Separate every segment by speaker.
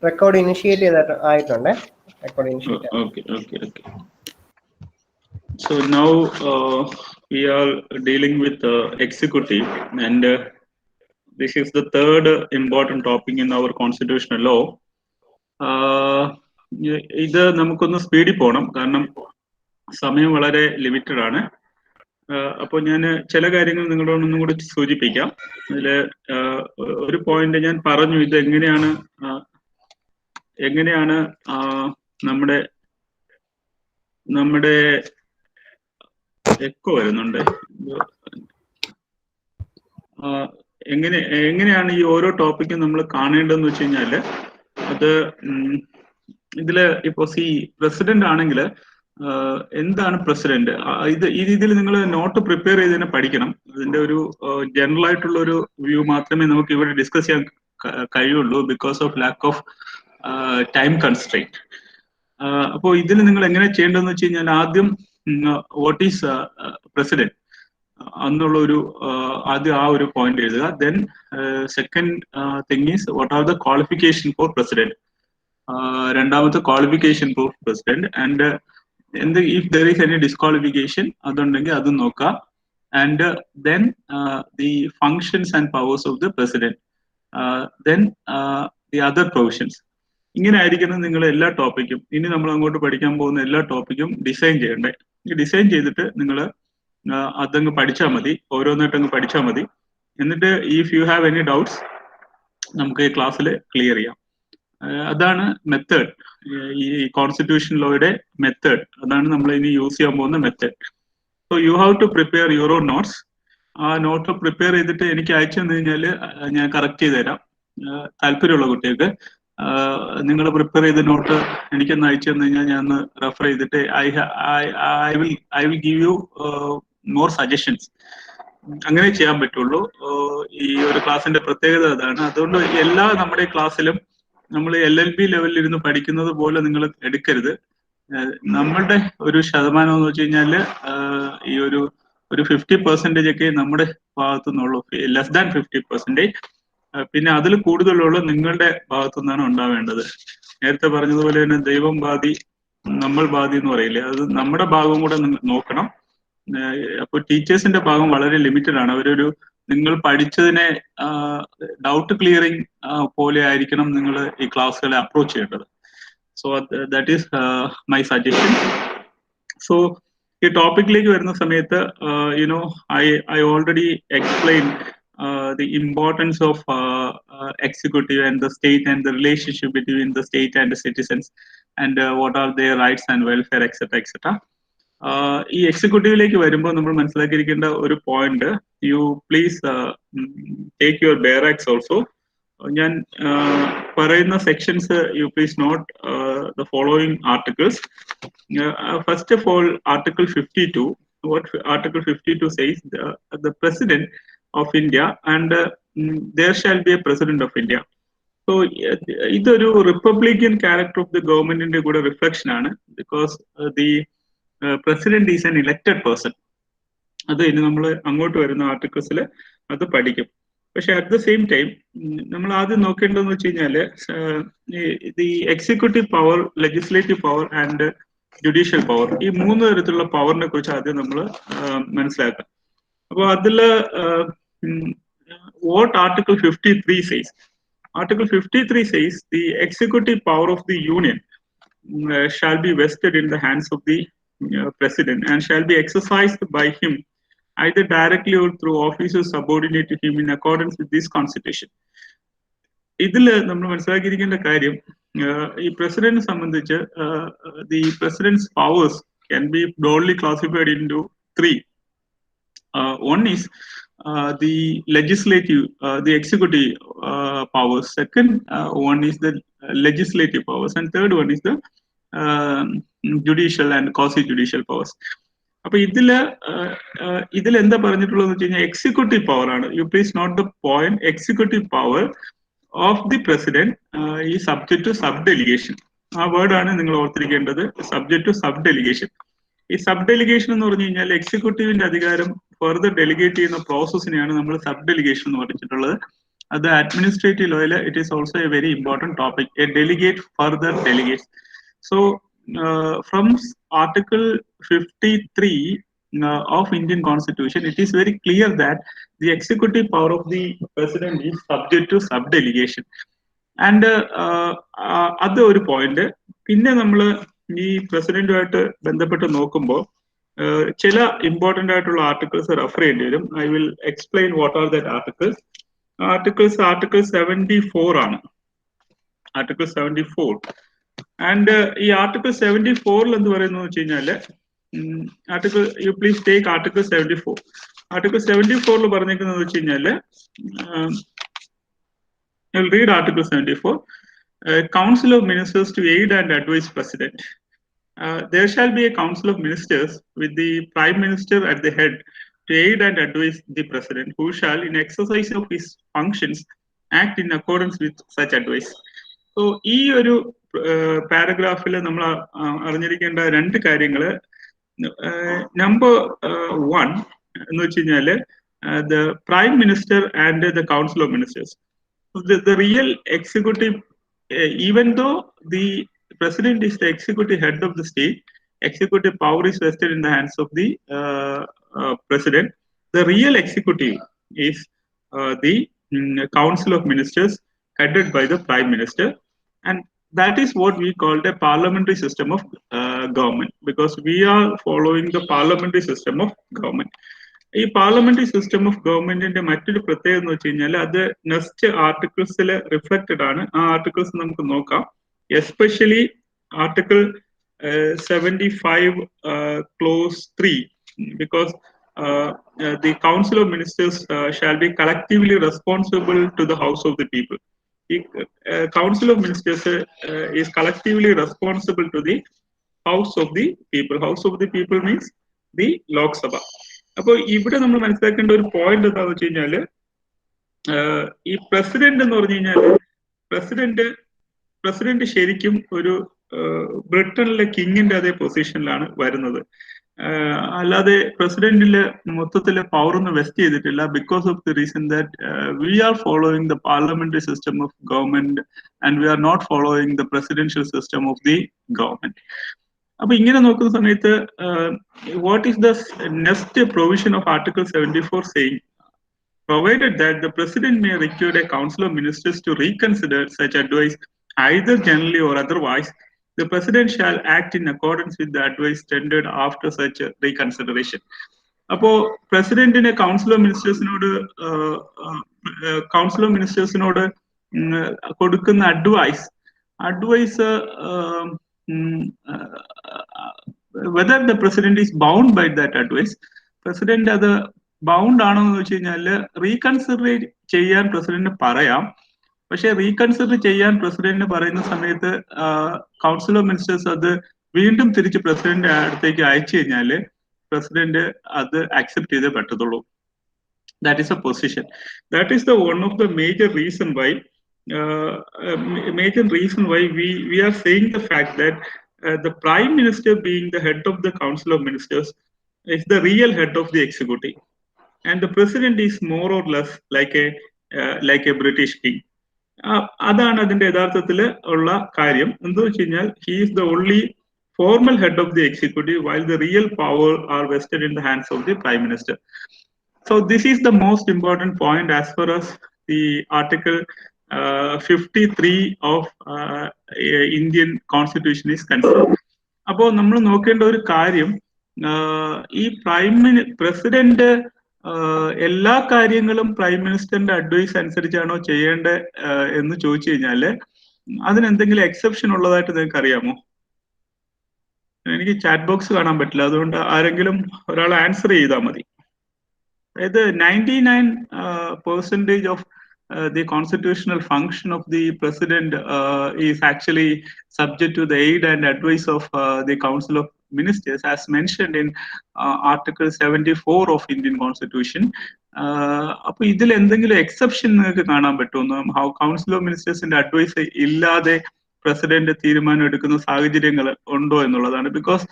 Speaker 1: Record initiate ആയിട്ടുണ്ട്. Record initiate.
Speaker 2: Okay. So now we are dealing with executive, and this is the third important topic in our constitutional law. ഇത് നമുക്കൊന്ന് സ്പീഡിൽ പോകണം, കാരണം സമയം വളരെ ലിമിറ്റഡ് ആണ്. അപ്പോൾ ഞാൻ ചില കാര്യങ്ങൾ നിങ്ങളോടൊന്നും കൂടി സൂചിപ്പിക്കാം. അതിൽ ഒരു പോയിന്റ് ഞാൻ പറഞ്ഞു, ഇത് എങ്ങനെയാണ് നമ്മുടെ എക്കോ വരുന്നുണ്ട്. എങ്ങനെയാണ് ഈ ഓരോ ടോപ്പിക്കും നമ്മൾ കാണേണ്ടതെന്ന് വെച്ച് കഴിഞ്ഞാല്, അത് ഇതില് ഇപ്പോ പ്രസിഡന്റ് ആണെങ്കിൽ എന്താണ് പ്രസിഡന്റ്, ഈ രീതിയിൽ നിങ്ങൾ നോട്ട് പ്രിപ്പയർ ചെയ്ത് തന്നെ പഠിക്കണം. അതിന്റെ ഒരു ജനറൽ ആയിട്ടുള്ള ഒരു വ്യൂ മാത്രമേ നമുക്ക് ഇവിടെ ഡിസ്കസ് ചെയ്യാൻ കഴിയുള്ളൂ, because of lack of time constraint. അപ്പോൾ ഇതിൽ നിങ്ങൾ എങ്ങനെ ചെയ്യേണ്ടതെന്ന് വെച്ച് കഴിഞ്ഞാൽ, ആദ്യം വാട്ട് ഈസ് പ്രസിഡന്റ് എന്നുള്ള ഒരു ആദ്യം ആ ഒരു പോയിന്റ് എഴുതുക. Then second thing is what are the qualification for president. രണ്ടാമത്തെ qualification for president, and if there is any disqualification അതുണ്ടെങ്കിൽ അത് നോക്കുക. And then the functions and powers of the president, then the other provisions. ഇങ്ങനെ ആയിരിക്കണം നിങ്ങൾ എല്ലാ ടോപ്പിക്കും, ഇനി നമ്മൾ അങ്ങോട്ട് പഠിക്കാൻ പോകുന്ന എല്ലാ ടോപ്പിക്കും ഡിസൈൻ ചെയ്യണ്ടേ. ഈ ഡിസൈൻ ചെയ്തിട്ട് നിങ്ങൾ അതങ്ങ് പഠിച്ചാൽ മതി, ഓരോന്നായിട്ടങ്ങ് പഠിച്ചാൽ മതി. എന്നിട്ട് if you have any doubts നമുക്ക് ഈ ക്ലാസ്സിൽ ക്ലിയർ ചെയ്യാം. അതാണ് മെത്തേഡ്, ഈ കോൺസ്റ്റിറ്റ്യൂഷൻ ലോയുടെ മെത്തേഡ്. അതാണ് നമ്മൾ ഇനി യൂസ് ചെയ്യാൻ പോകുന്ന method. So you have to prepare your own notes. ആ നോട്ട് പ്രിപ്പയർ ചെയ്തിട്ട് എനിക്ക് അയച്ചു തന്നു കഴിഞ്ഞാൽ ഞാൻ കറക്റ്റ് ചെയ്ത് തരാം. താല്പര്യമുള്ള കുട്ടികൾക്ക് നിങ്ങൾ പ്രിപ്പയർ ചെയ്ത നോട്ട് എനിക്കൊന്ന് അയച്ചു തന്നു കഴിഞ്ഞാൽ ഞാൻ ഒന്ന് റെഫർ ചെയ്തിട്ട് I will give you more suggestions. അങ്ങനെ ചെയ്യാൻ പറ്റുള്ളൂ. ഈ ഒരു ക്ലാസ്സിന്റെ പ്രത്യേകത അതാണ്. അതുകൊണ്ട് എല്ലാ നമ്മുടെ ക്ലാസ്സിലും നമ്മൾ LLB ലെവലിൽ ഇരുന്ന് പഠിക്കുന്നത് പോലെ നിങ്ങൾ എടുക്കരുത്. നമ്മളുടെ ഒരു ശതമാനം എന്ന് വെച്ച് കഴിഞ്ഞാൽ ഈ ഒരു 50% ഒക്കെ നമ്മുടെ ഭാഗത്തു നിന്നുള്ളൂ, ലെസ് ദാൻ 50%. പിന്നെ അതിൽ കൂടുതലുള്ള നിങ്ങളുടെ ഭാഗത്തു നിന്നാണ് ഉണ്ടാവേണ്ടത്. നേരത്തെ പറഞ്ഞതുപോലെ തന്നെ ദൈവം ബാധി നമ്മൾ ബാധി എന്ന് പറയില്ലേ, അത് നമ്മുടെ ഭാഗം കൂടെ നോക്കണം. അപ്പോൾ ടീച്ചേഴ്സിന്റെ ഭാഗം വളരെ ലിമിറ്റഡ് ആണ്. നിങ്ങൾ പഠിച്ചതിനെ ഡൗട്ട് ക്ലിയറിംഗ് പോലെ ആയിരിക്കണം നിങ്ങൾ ഈ ക്ലാസ്സുകളെ അപ്രോച്ച് ചെയ്യേണ്ടത്. So that is my suggestion. So ഈ ടോപ്പിക്കിലേക്ക് വരുന്ന സമയത്ത് I already explain the importance of executive and the state, and the relationship between the state and the citizens, and what are their rights and welfare, etc. ഈ എക്സിക്യൂട്ടീവിലേക്ക് വരുമ്പോൾ നമ്മൾ മനസ്സിലാക്കിയിരിക്കേണ്ട ഒരു point, you please take your bare acts also. ഞാൻ പറയുന്ന sections you please note the following articles. First of all, Article 52. What Article 52 says, the President of India, and there shall be a President of India. So ഇതൊരു Republican character of the ഗവൺമെന്റിന്റെ കൂടെ reflection ആണ്, because the president is an elected person. അത് ഇനി നമ്മൾ അങ്ങോട്ട് വരുന്ന ആർട്ടിക്കിൾസിൽ അത് പഠിക്കും. പക്ഷെ അറ്റ് ദ സെയിം ടൈം നമ്മൾ ആദ്യം നോക്കേണ്ടതെന്ന് വെച്ച് കഴിഞ്ഞാൽ, the executive power, legislative power and judicial power, ഈ മൂന്ന് തരത്തിലുള്ള പവറിനെ കുറിച്ച് ആദ്യം നമ്മൾ മനസ്സിലാക്കാം. അപ്പോൾ അതില് what Article 53 says. Article 53 says the executive power of the union shall be vested in the hands of the president, and shall be exercised by him either directly or through officers subordinate to him in accordance with this constitution. ഇതിൽ നമ്മൾ മനസ്സിലാക്കിയിരിക്കേണ്ട കാര്യം, ഈ പ്രസിഡന്റിനെ സംബന്ധിച്ച് the president's powers can be broadly classified into three. One is the legislative, the executive powers. Second one is the legislative powers, and third one is the judicial and quasi-judicial powers. അപ്പൊ ഇതിൽ എന്താ പറഞ്ഞിട്ടുള്ളതെന്ന് വെച്ച് കഴിഞ്ഞാൽ executive power ആണ്. U please not the point. Executive power of the president ഈ subject to sub delegation. ആ വേർഡാണ് നിങ്ങൾ ഓർത്തിരിക്കേണ്ടത്, സബ്ജക്ട് ടു സബ് ഡെലിഗേഷൻ. ഈ സബ് ഡെലിഗേഷൻ എന്ന് പറഞ്ഞു കഴിഞ്ഞാൽ എക്സിക്യൂട്ടീവിന്റെ അധികാരം ഫർദർ ഡെലിഗേറ്റ് ചെയ്യുന്ന പ്രോസസ്സിനെയാണ് നമ്മൾ സബ് ഡെലിഗേഷൻ എന്ന് പറഞ്ഞിട്ടുള്ളത്. the administrative law, it is also a very important topic. A delegate further delegates. So from Article 53 of Indian Constitution, it is very clear that the executive power of the president is subject to sub-delegation. And അത് ഒരു point. പിന്നെ നമ്മൾ ഈ പ്രസിഡന്റുമായിട്ട് ബന്ധപ്പെട്ട് നോക്കുമ്പോൾ ചില important ആയിട്ടുള്ള articles refer ചെയ്യേണ്ടി വരും. I will explain what are that articles. Article 74 ആണ്. ആർട്ടിക്കിൾ 74. ആൻഡ് ഈ ആർട്ടിക്കിൾ 74 എന്ന് പറയുന്നത് വെച്ച് കഴിഞ്ഞാല് article, U please take article 74. Article 74 പറഞ്ഞിരിക്കുന്നത് വെച്ച് കഴിഞ്ഞാല് I'll read Article 74. Council of Ministers to aid and advise President. There shall be a Council of Ministers with the Prime Minister at the head to aid and advise the President, who shall, in exercise of his functions, act in accordance with such advice. So, ഈ ഒരു പാരഗ്രാഫിൽ നമ്മൾ അറിഞ്ഞിരിക്കേണ്ട രണ്ട് കാര്യങ്ങൾ. Number 1 എന്ന് വെച്ച് കഴിഞ്ഞാല് the Prime Minister and the Council of Ministers. The real executive, even though the president is the executive head of the state, executive power is vested in the hands of the president. The real executive is the council of ministers headed by the prime minister, and that is what we call the parliamentary system of government, because we are following the parliamentary system of government. ഈ parliamentary system of ഗവൺമെന്റിന്റെ മറ്റൊരു പ്രത്യേകത എന്ന് വെച്ച് കഴിഞ്ഞാൽ അത് next ആർട്ടിക്കിൾസിൽ reflected ആണ്. ആ ആർട്ടിക്കിൾസ് നമുക്ക് നോക്കാം. Especially article 75 clause 3, because the council of ministers shall be collectively responsible to the house of the people. The council of ministers is collectively responsible to the house of the people. House of the people means the Lok Sabha. അപ്പോൾ ഇവിടെ നമ്മൾ മനസ്സിലാക്കേണ്ട ഒരു point എന്താണെന്ന് വെച്ച് കഴിഞ്ഞാല് ഈ president എന്ന് പറഞ്ഞു കഴിഞ്ഞാല് പ്രസിഡന്റ് ശരിക്കും ഒരു ബ്രിട്ടനിലെ കിങ്ങിന്റെ അതേ പൊസിഷനിലാണ് വരുന്നത്. അല്ലാതെ പ്രസിഡന്റില് മൊത്തത്തില് പവർ ഒന്നും വെസ്റ്റ് ചെയ്തിട്ടില്ല. Because of the reason that we are following the parliamentary system of government and we are not following the presidential system of the government. അപ്പൊ ഇങ്ങനെ നോക്കുന്ന സമയത്ത് what is the next provision of article 74 saying, provided that the president may require a council of ministers to reconsider such advice either generally or otherwise, the president shall act in accordance with the advice tendered after such reconsideration. അപ്പോ പ്രസിഡന്റിന് council of മിനിസ്റ്റേഴ്സിനോട് കൊടുക്കുന്ന advice whether the president is bound by that advice, president അത് bound ആണോ എന്ന് വെച്ച് കഴിഞ്ഞാല് reconsider ചെയ്യാൻ പ്രസിഡന്റിന് പറയാം. പക്ഷെ റീകൺസിഡർ ചെയ്യാൻ പ്രസിഡന്റിന് പറയുന്ന സമയത്ത് കൗൺസിൽ ഓഫ് മിനിസ്റ്റേഴ്സ് അത് വീണ്ടും തിരിച്ച് പ്രസിഡന്റ് അടുത്തേക്ക് അയച്ചു കഴിഞ്ഞാല് പ്രസിഡന്റ് അത് അക്സെപ്റ്റ് ചെയ്തേ പറ്റത്തുള്ളൂ. That is A position. That is the one of the major reason why we are saying the fact that the prime minister, being the head of the council of ministers, is the real head of the executive, and the president is more or less like a British king. അതാണ് അതിന്റെ യഥാർത്ഥത്തില് ഉള്ള കാര്യം. എന്താ വെച്ച് കഴിഞ്ഞാൽ he is the only formal head of the executive, while the real power are vested in the hands of the prime minister. So this is the most important point as far as the article 53 of Indian Constitution is concerned. അപ്പോൾ നമ്മൾ നോക്കേണ്ട ഒരു കാര്യം, ഈ president എല്ലാ കാര്യങ്ങളും prime മിനിസ്റ്ററിന്റെ advice അനുസരിച്ചാണോ ചെയ്യേണ്ടത് എന്ന് ചോദിച്ചു കഴിഞ്ഞാല് അതിനെന്തെങ്കിലും എക്സെപ്ഷൻ ഉള്ളതായിട്ട് നിങ്ങൾക്ക് അറിയാമോ? എനിക്ക് ചാറ്റ് ബോക്സ് കാണാൻ പറ്റില്ല, അതുകൊണ്ട് ആരെങ്കിലും ഒരാൾ ആൻസർ ചെയ്താൽ മതി. അതായത് 99% of the constitutional function of the president is actually subject to the aid and advice of the council of ministers, as mentioned in article 74 of Indian Constitution. അപ്പൊ ഇതിൽ എന്തെങ്കിലും എക്സെപ്ഷൻ നിങ്ങൾക്ക് കാണാൻ പറ്റുമോ? ഹൗ കൗൺസിൽ ഓഫ് മിനിസ്റ്റേഴ്സിന്റെ advice ഇല്ലാതെ president തീരുമാനം എടുക്കുന്ന സാഹചര്യങ്ങൾ ഉണ്ടോ എന്നുള്ളതാണ്. Because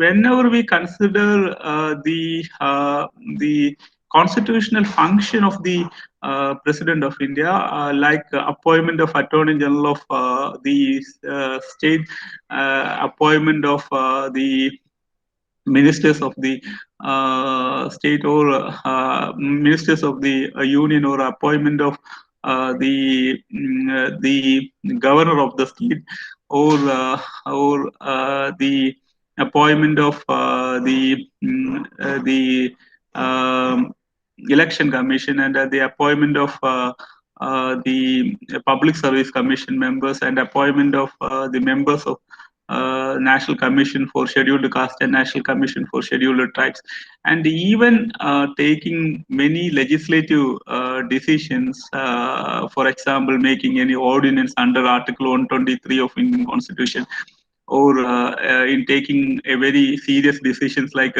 Speaker 2: whenever we consider the constitutional function of the President of India, like appointment of Attorney General of the state, appointment of the ministers of the state, or ministers of the union, or appointment of the governor of the state, or the appointment of the um, election commission, and the appointment of the public service commission members, and appointment of the members of National Commission for Scheduled Caste and National Commission for Scheduled Tribes, and even taking many legislative decisions, for example, making any ordinance under Article 123 of Indian Constitution, or in taking a very serious decisions like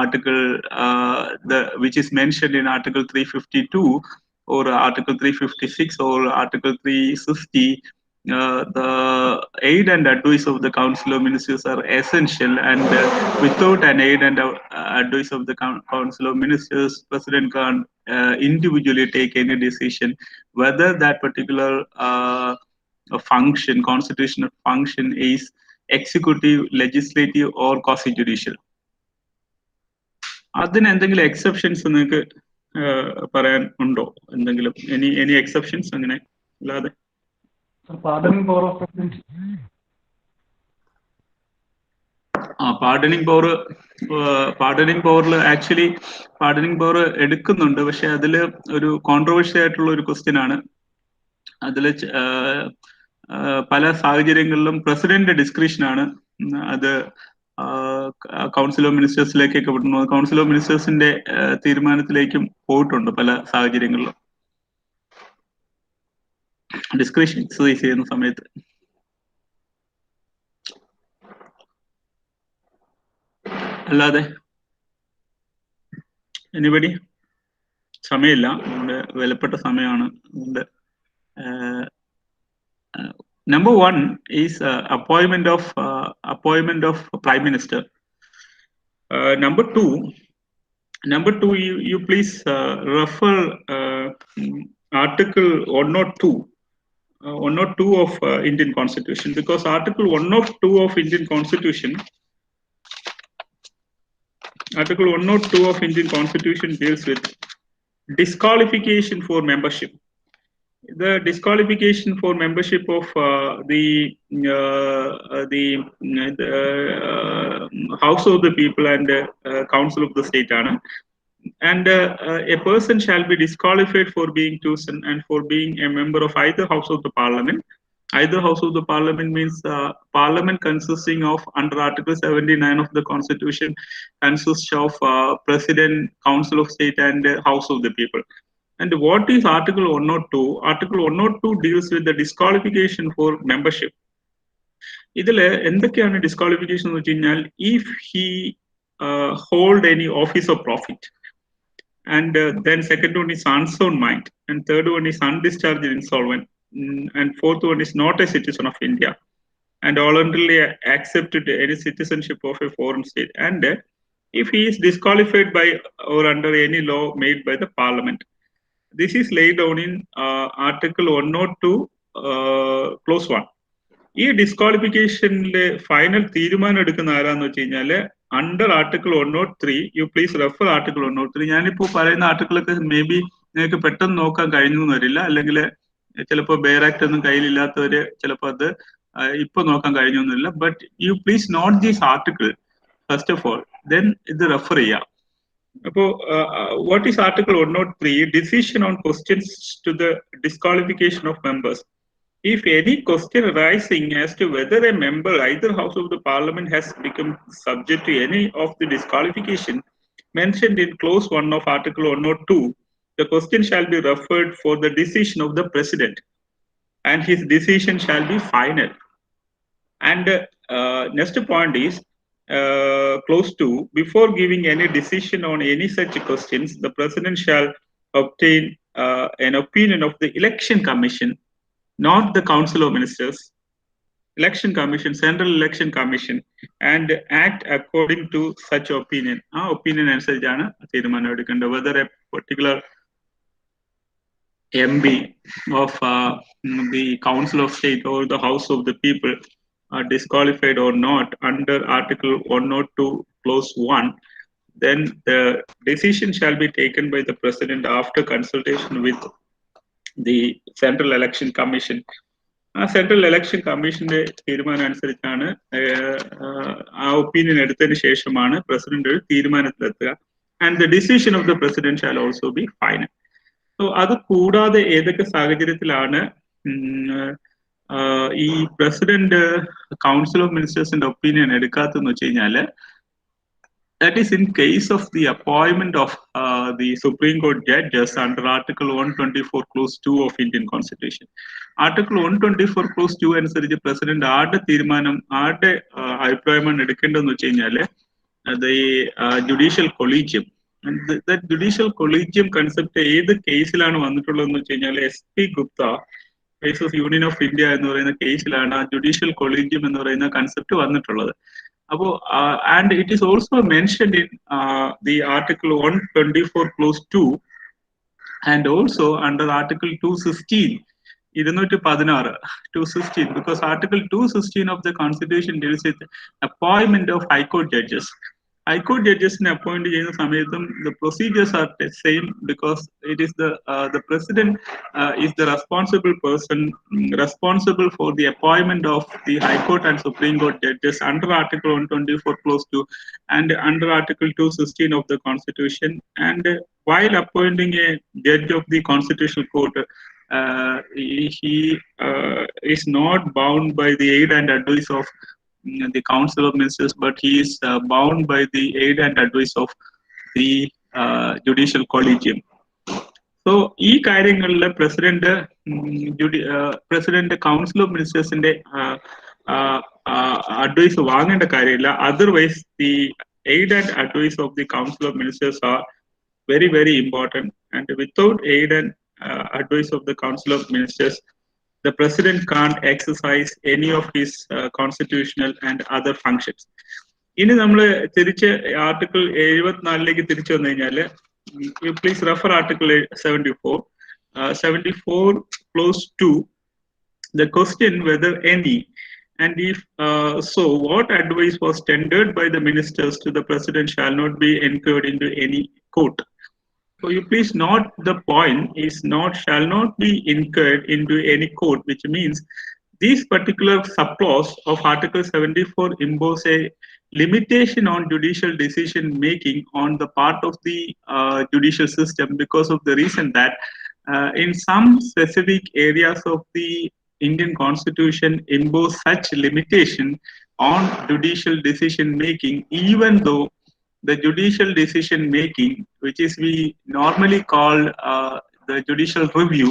Speaker 2: article which is mentioned in Article 352, or Article 356, or Article 360. The aid and advice of the Council of Ministers are essential, and without an aid and advice of the Council of Ministers, President can't individually take any decision whether that particular function, constitutional function, is executive, legislative, or quasi-judicial. അതിന് എന്തെങ്കിലും exceptions നിങ്ങൾക്ക് പറയാൻ ഉണ്ടോ? എന്തെങ്കിലും any exceptions അങ്ങനെ അല്ലാതെ?
Speaker 3: Pardoning power of president.
Speaker 2: Pardoning പവറിൽ actually pardoning power എടുക്കുന്നുണ്ട്, പക്ഷെ അതിൽ ഒരു കോൺട്രവേഴ്സി ആയിട്ടുള്ള ഒരു ക്വസ്റ്റ്യൻ ആണ്. അതിൽ പല സാഹചര്യങ്ങളിലും പ്രസിഡന്റ് ഡിസ്ക്രിപ്ഷൻ ആണ് അത് കൗൺസിൽ ഓഫ് മിനിസ്റ്റേഴ്സിലേക്കൊക്കെ വിടുന്നു. കൗൺസിൽ ഓഫ് മിനിസ്റ്റേഴ്സിന്റെ തീരുമാനത്തിലേക്കും പോയിട്ടുണ്ട് പല സാഹചര്യങ്ങളിലും ഡിസ്ക്രിപ്ഷൻ എക്സസൈസ് ചെയ്യുന്ന സമയത്ത്. അല്ലാതെ എനിബഡി? സമയമില്ല, നമ്മുടെ വിലപ്പെട്ട സമയമാണ്. അതുകൊണ്ട് number one is appointment of Prime Minister. Number two, you please refer Article 102 of Indian Constitution, because Article 102 of Indian Constitution deals with disqualification for membership. The disqualification for membership of the House of the People and Council of the State, and a person shall be disqualified for being chosen and for being a member of either House of the Parliament. Either House of the Parliament means Parliament consisting of, under Article 79 of the Constitution, consists of President, Council of State, and House of the People. And what is Article 102? Article 102 deals with the disqualification for membership. ഇതില് എന്തൊക്കെയാണ് disqualification എന്ന് വെച്ച് കഴിഞ്ഞാൽ, if he hold any office of profit, and then second one is unsound mind, and third one is undischarged insolvent, and fourth one is not a citizen of India, and voluntarily accepted any citizenship of a foreign state, and if he is disqualified by or under any law made by the Parliament. This is laid down in Article 102 clause 1. ഈ ഡിസ്ക്വാളിഫിക്കേഷനിലെ final തീരുമാനം എടുക്കുന്ന ആരാന്ന് വെച്ച് കഴിഞ്ഞാല് under article 103. You please refer article 103. ഞാനിപ്പോ പറയുന്ന ആർട്ടിക്കിളൊക്കെ may be നിങ്ങൾക്ക് പെട്ടെന്ന് നോക്കാൻ കഴിഞ്ഞു വരില്ല, അല്ലെങ്കിൽ ചിലപ്പോൾ ബെയർ ആക്ട് ഒന്നും കയ്യിലില്ലാത്തവര് ചിലപ്പോൾ അത് ഇപ്പൊ നോക്കാൻ കഴിഞ്ഞൊന്നുമില്ല. But you please note these article first of all, then ഇത് റെഫർ ചെയ്യാം. What is Article 103? Decision on questions to the disqualification of members. If any question arising as to whether a member, either House of the Parliament, has become subject to any of the disqualification mentioned in clause 1 of Article 102, the question shall be referred for the decision of the President, and his decision shall be final. And next point is clause 2. Before giving any decision on any such questions, the President shall obtain an opinion of the Election Commission, not the Council of Ministers, Election Commission, Central Election Commission, and act according to such opinion. Opinion അനുസരിച്ചാണ് തീരുമാനം എടുക്കേണ്ടത്. Whether a particular MB of the Council of State or the House of the People are disqualified or not under Article 102 Clause 1, then the decision shall be taken by the President after consultation with the Central Election Commission. ആ central election കമ്മീഷന്റെ തീരുമാനം അനുസരിച്ചാണ് ആ opinion എടുത്തതിന് ശേഷമാണ് president ഒരു തീരുമാനത്തിലെത്തുക. And the decision of the president shall also be final. So അത് കൂടാതെ ഏതൊക്കെ സാഹചര്യത്തിലാണ് ഈ പ്രസിഡന്റ് കൗൺസിൽ ഓഫ് മിനിസ്റ്റേഴ്സിന്റെ ഒപ്പീനിയൻ എടുക്കാത്തെന്ന് വെച്ച് കഴിഞ്ഞാല്, that is in case of the appointment of the Supreme Court judges under Article 124 Clause 2 of Indian Constitution. Article 124 Clause 2 അനുസരിച്ച് പ്രസിഡന്റ് ആരുടെ തീരുമാനം, ആരുടെ അഭിപ്രായമാണ് എടുക്കേണ്ടതെന്ന് വെച്ച് കഴിഞ്ഞാല് the judicial collegium. That judicial collegium concept ഏത് കേസിലാണ് വന്നിട്ടുള്ളതെന്ന് വെച്ച് കഴിഞ്ഞാൽ SP Gupta cases union of India എന്ന് പറയുന്ന കേസിലാണ് ആ ജുഡീഷ്യൽ കൊളീജിയം എന്ന് പറയുന്ന കൺസെപ്റ്റ് വന്നിട്ടുള്ളത്. അപ്പോൾ and it is also mentioned in the Article 124 Clause 2 and also under Article 216 216, because Article 216 of the Constitution deals with appointment of High Court judges. High Court judges appoint ചെയ്യുന്ന സമയത്തും the procedures are the same, because it is the president is the responsible person responsible for the appointment of the High Court and Supreme Court judges under Article 124 Clause 2 and under Article 216 of the Constitution. And while appointing a judge of the Constitutional Court, he is not bound by the aid and advice of the Council of Ministers, but he is bound by the aid and advice of the Judicial Collegium. So ഈ കാര്യങ്ങളിൽ president council of മിനിസ്റ്റേഴ്സിന്റെ advice വാങ്ങേണ്ട കാര്യമില്ല. Otherwise the aid and advice of the council of ministers are very, very important. And without aid and advice of the Council of Ministers, the president can't exercise any of his constitutional and other functions. ഇനി നമ്മൾ തിരിച്ച് article 74 തിരിച്ചു വന്നു കഴിഞ്ഞാല്, please refer Article 74. 74 Clause 2, the question whether any, and if so, what advice was tendered by the ministers to the president shall not be incurred into any court. So you please note the point is shall not be incurred into any court, which means this particular subclause of Article 74 impose a limitation on judicial decision making on the part of the judicial system, because of the reason that in some specific areas of the Indian Constitution impose such limitation on judicial decision making, even though the judicial decision making, which is we normally call the judicial review,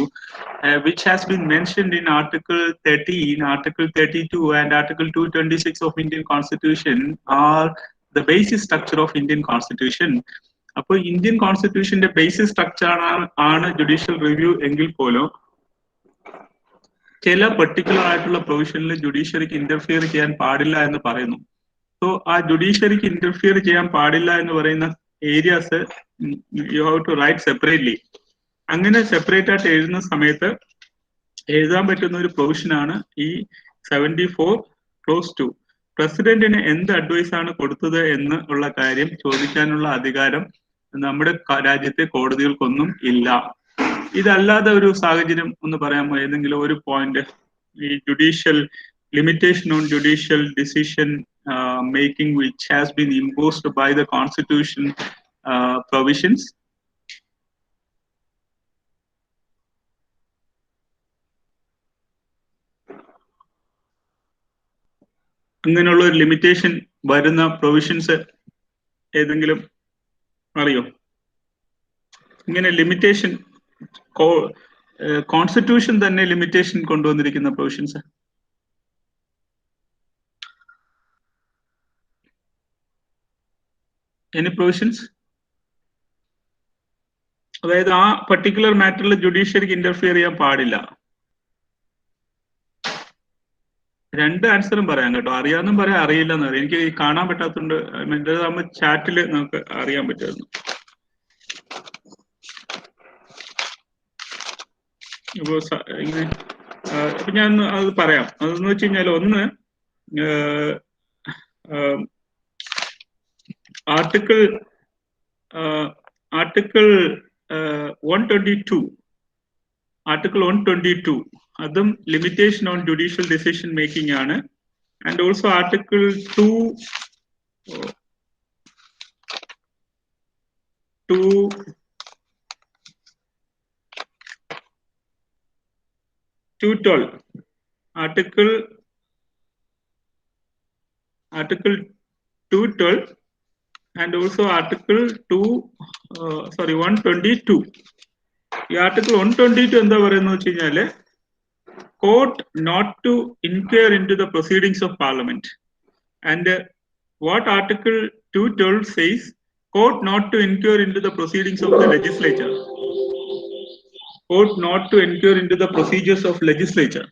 Speaker 2: which has been mentioned in Article 13, Article 32 and Article 226 of Indian Constitution, are the basic structure of Indian Constitution. അപ്പോൾ Indian കോൺസ്റ്റിറ്റ്യൂഷന്റെ basic structure ആണ് judicial review എങ്കിൽ പോലും ചില particular ആയിട്ടുള്ള പ്രൊവിഷനിൽ ജുഡീഷ്യറിക്ക് interfere ചെയ്യാൻ പാടില്ല എന്ന് പറയുന്നു. സോ ആ ജുഡീഷ്യറിക്ക് ഇന്റർഫിയർ ചെയ്യാൻ പാടില്ല എന്ന് പറയുന്ന areas you have to write separately. അങ്ങനെ സെപ്പറേറ്റ് ആയിട്ട് എഴുതുന്ന സമയത്ത് എഴുതാൻ പറ്റുന്ന ഒരു പ്രൊവിഷനാണ് ഈ 74 Clause 2. പ്രസിഡന്റിന് എന്ത് അഡ്വൈസ് ആണ് കൊടുത്തത് എന്ന് ഉള്ള കാര്യം ചോദിക്കാനുള്ള അധികാരം നമ്മുടെ രാജ്യത്തെ കോടതികൾക്കൊന്നും ഇല്ല. ഇതല്ലാതെ ഒരു സാഹചര്യം ഒന്ന് പറയാമോ? ഏതെങ്കിലും ഒരു പോയിന്റ്, ഈ judicial limitation on judicial decision making which has been imposed by the Constitution provisions? അങ്ങനെയുള്ള ഒരു ലിമിറ്റേഷൻ വരുന്ന പ്രൊവിഷൻസ് ഏതെങ്കിലും അറിയോ? ഇങ്ങനെ ലിമിറ്റേഷൻ കോൺസ്റ്റിറ്റ്യൂഷൻ തന്നെ ലിമിറ്റേഷൻ കൊണ്ടുവന്നിരിക്കുന്ന പ്രൊവിഷൻസ് എനി പ്രൊവിഷൻസ്? അതായത് ആ പർട്ടിക്കുലർ മാറ്ററിൽ ജുഡീഷ്യറിക്ക് ഇന്റർഫിയർ ചെയ്യാൻ പാടില്ല. രണ്ട് ആൻസറും പറയാം കേട്ടോ, അറിയാമെന്നും പറയാം, അറിയില്ലെന്ന് പറയാം. എനിക്ക് കാണാൻ പറ്റാത്തതുകൊണ്ട് മറ്റേതാകുമ്പോൾ ചാറ്റിൽ നമുക്ക് അറിയാൻ പറ്റുമായിരുന്നു. അപ്പോൾ ഇങ്ങനെ അപ്പൊ ഞാൻ അത് പറയാം. അതെന്ന് വെച്ച് കഴിഞ്ഞാൽ ഒന്ന് ആർട്ടിക്കിൾ 122 അതും limitation on judicial decision making ആണ്. And also article 212 Article 212 and also Article 122. ഈ ആർട്ടിക്കിൾ 122 എന്താ പറയുന്നത് വെച്ച് കഴിഞ്ഞാല് court not to inquire into the proceedings of parliament, and what article 212 says, court not to inquire into the proceedings of the legislature, court not to inquire into the procedures of legislature,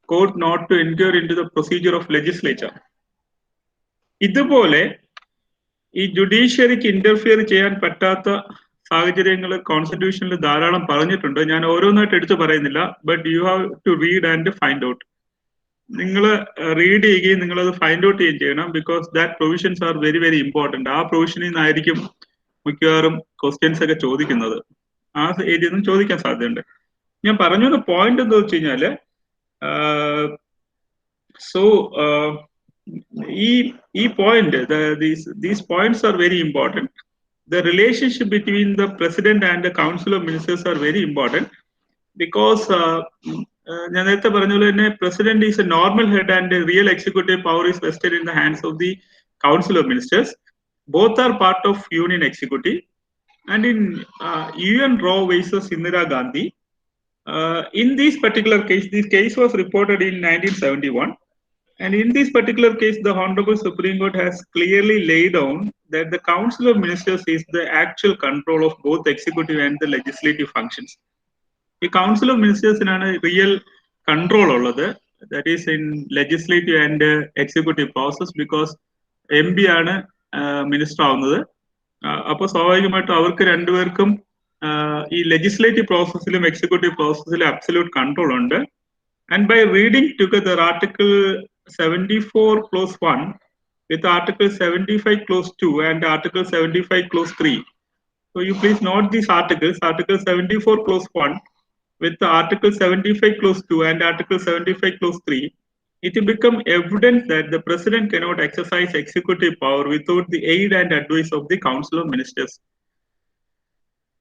Speaker 2: court not to inquire into the procedure of legislature. ഇതുപോലെ ഈ ജുഡീഷ്യറിക്ക് interfere ചെയ്യാൻ പറ്റാത്ത സാഹചര്യങ്ങൾ കോൺസ്റ്റിറ്റ്യൂഷനിൽ ധാരാളം പറഞ്ഞിട്ടുണ്ട്. ഞാൻ ഓരോന്നായിട്ട് എടുത്തു പറയുന്നില്ല, but you have to read and find out. നിങ്ങൾ റീഡ് ചെയ്യുകയും നിങ്ങളത് ഫൈൻഡ് ഔട്ട് ചെയ്യുകയും ചെയ്യണം, because that provisions are very very important. ആ പ്രൊവിഷനിൽ നിന്നായിരിക്കും മിക്കവാറും ക്വസ്റ്റ്യൻസ് ഒക്കെ ചോദിക്കുന്നത്. ആ ഏരിയയിൽ നിന്നും ചോദിക്കാൻ സാധ്യതയുണ്ട്. ഞാൻ പറഞ്ഞ പോയിന്റ് എന്താ വെച്ച് കഴിഞ്ഞാല് ഈ point, these points are very important. The relationship between the president and the council of ministers are very important, because ഞാൻ നേരത്തെ പറഞ്ഞ പോലെ തന്നെ president is a normal head and the real executive power is vested in the hands of the council of ministers. Both are part of union executive. And in UN Roe versus Indira Gandhi, in this particular case, this case was reported in 1971. And in this particular case, the Honorable Supreme Court has clearly laid down that the Council of Ministers is the actual control of both executive and the legislative functions. The Council of Ministers is a real control of that is in legislative and executive process, because MB ആണ് minister ആവുന്നത്. അപ്പോൾ സ്വാഭാവികമായിട്ടും അവർക്ക് രണ്ടുപേർക്കും ഈ legislative പ്രോസസ്സിലും executive പ്രോസസ്സിലും absolute control ഉണ്ട്. And by reading together Article 74 clause 1 with Article 75 clause 2 and Article 75 clause 3. So you please note these articles. Article 74 clause 1 with Article 75 clause 2 and Article 75 clause 3. It will become evident that the President cannot exercise executive power without the aid and advice of the Council of Ministers.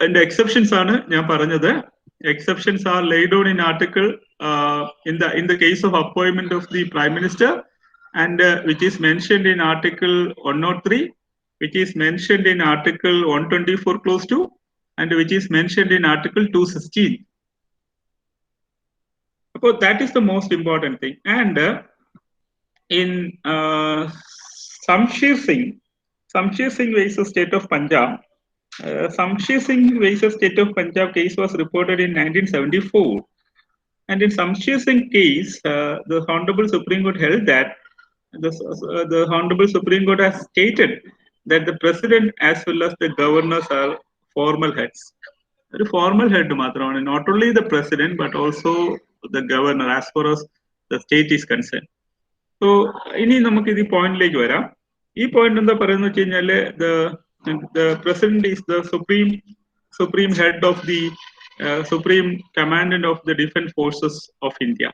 Speaker 2: And the exceptions are ഞാൻ പറഞ്ഞത്. Exceptions are laid down in article in the case of appointment of the Prime Minister, and which is mentioned in Article 103, which is mentioned in Article 124 clause 2, and which is mentioned in Article 216. So that is the most important thing. And in Samshir Singh versus State of Punjab, Samshir Singh versus State of Punjab case was reported in 1974. And in Samshir Singh case, the Honorable Supreme Court held that the Honorable Supreme Court has stated that the President as well as the governors are formal heads. The formal head മാത്രമാണ്, not only the President but also the governor as far as the state is concerned. So ഇനി നമുക്ക് ഈ പോയിന്റിലേക്ക് വരാം. ഈ point എന്താ പറയുന്നത് വെച്ച് കഴിഞ്ഞാല് the President is the supreme head of the supreme commandant of the defense forces of India.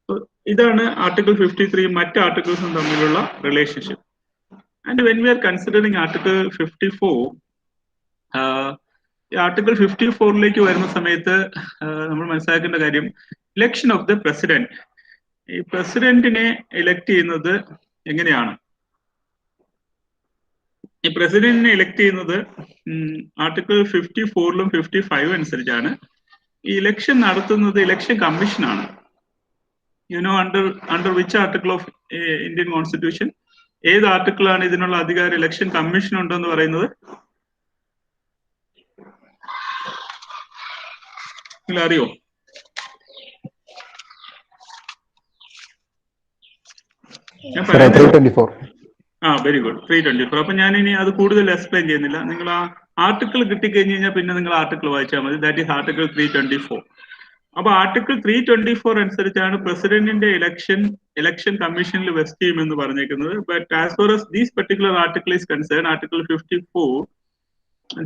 Speaker 2: So ഇതാണ് Article 53 മറ്റ് ആർട്ടിക്കിൾസും തമ്മിലുള്ള relationship. And when we are considering Article 54, Article 54ലേക്ക് വരുന്ന സമയത്ത് നമ്മൾ മനസ്സിലാക്കേണ്ട കാര്യം, ഇലക്ഷൻ ഓഫ് ദ പ്രസിഡന്റ്. ഈ പ്രസിഡന്റിനെ ഇലക്ട് ചെയ്യുന്നത് എങ്ങനെയാണ്? ഈ പ്രസിഡന്റിനെ ഇലക്ട് ചെയ്യുന്നത് ആർട്ടിക്കിൾ 54ലും 55 അനുസരിച്ചാണ്. ഈ ഇലക്ഷൻ നടത്തുന്നത് ഇലക്ഷൻ കമ്മീഷനാണ്. You know under which article of Indian constitution, ഏത് ആർട്ടിക്കിളാണ് ഇതിനുള്ള അധികാരം ഇലക്ഷൻ കമ്മീഷൻ ഉണ്ടെന്ന് പറയുന്നത്? നിങ്ങൾ അറിയോ? Very good, 324. അപ്പൊ ഞാൻ ഇനി അത് കൂടുതൽ എക്സ്പ്ലെയിൻ ചെയ്യുന്നില്ല. നിങ്ങൾ ആ ആർട്ടിക്കിൾ കിട്ടിക്കഴിഞ്ഞ് കഴിഞ്ഞാൽ പിന്നെ നിങ്ങൾ ആർട്ടിക്കിൾ വായിച്ചാൽ മതി. That is article 324. അപ്പൊ ആർട്ടിക്കിൾ 324 അനുസരിച്ചാണ് പ്രസിഡന്റിന്റെ ഇലക്ഷൻ കമ്മീഷനിൽ വെസ്റ്റ് ചെയ്യുമെന്ന് പറഞ്ഞേക്കുന്നത്. But as far as this particular article is concerned, Article 54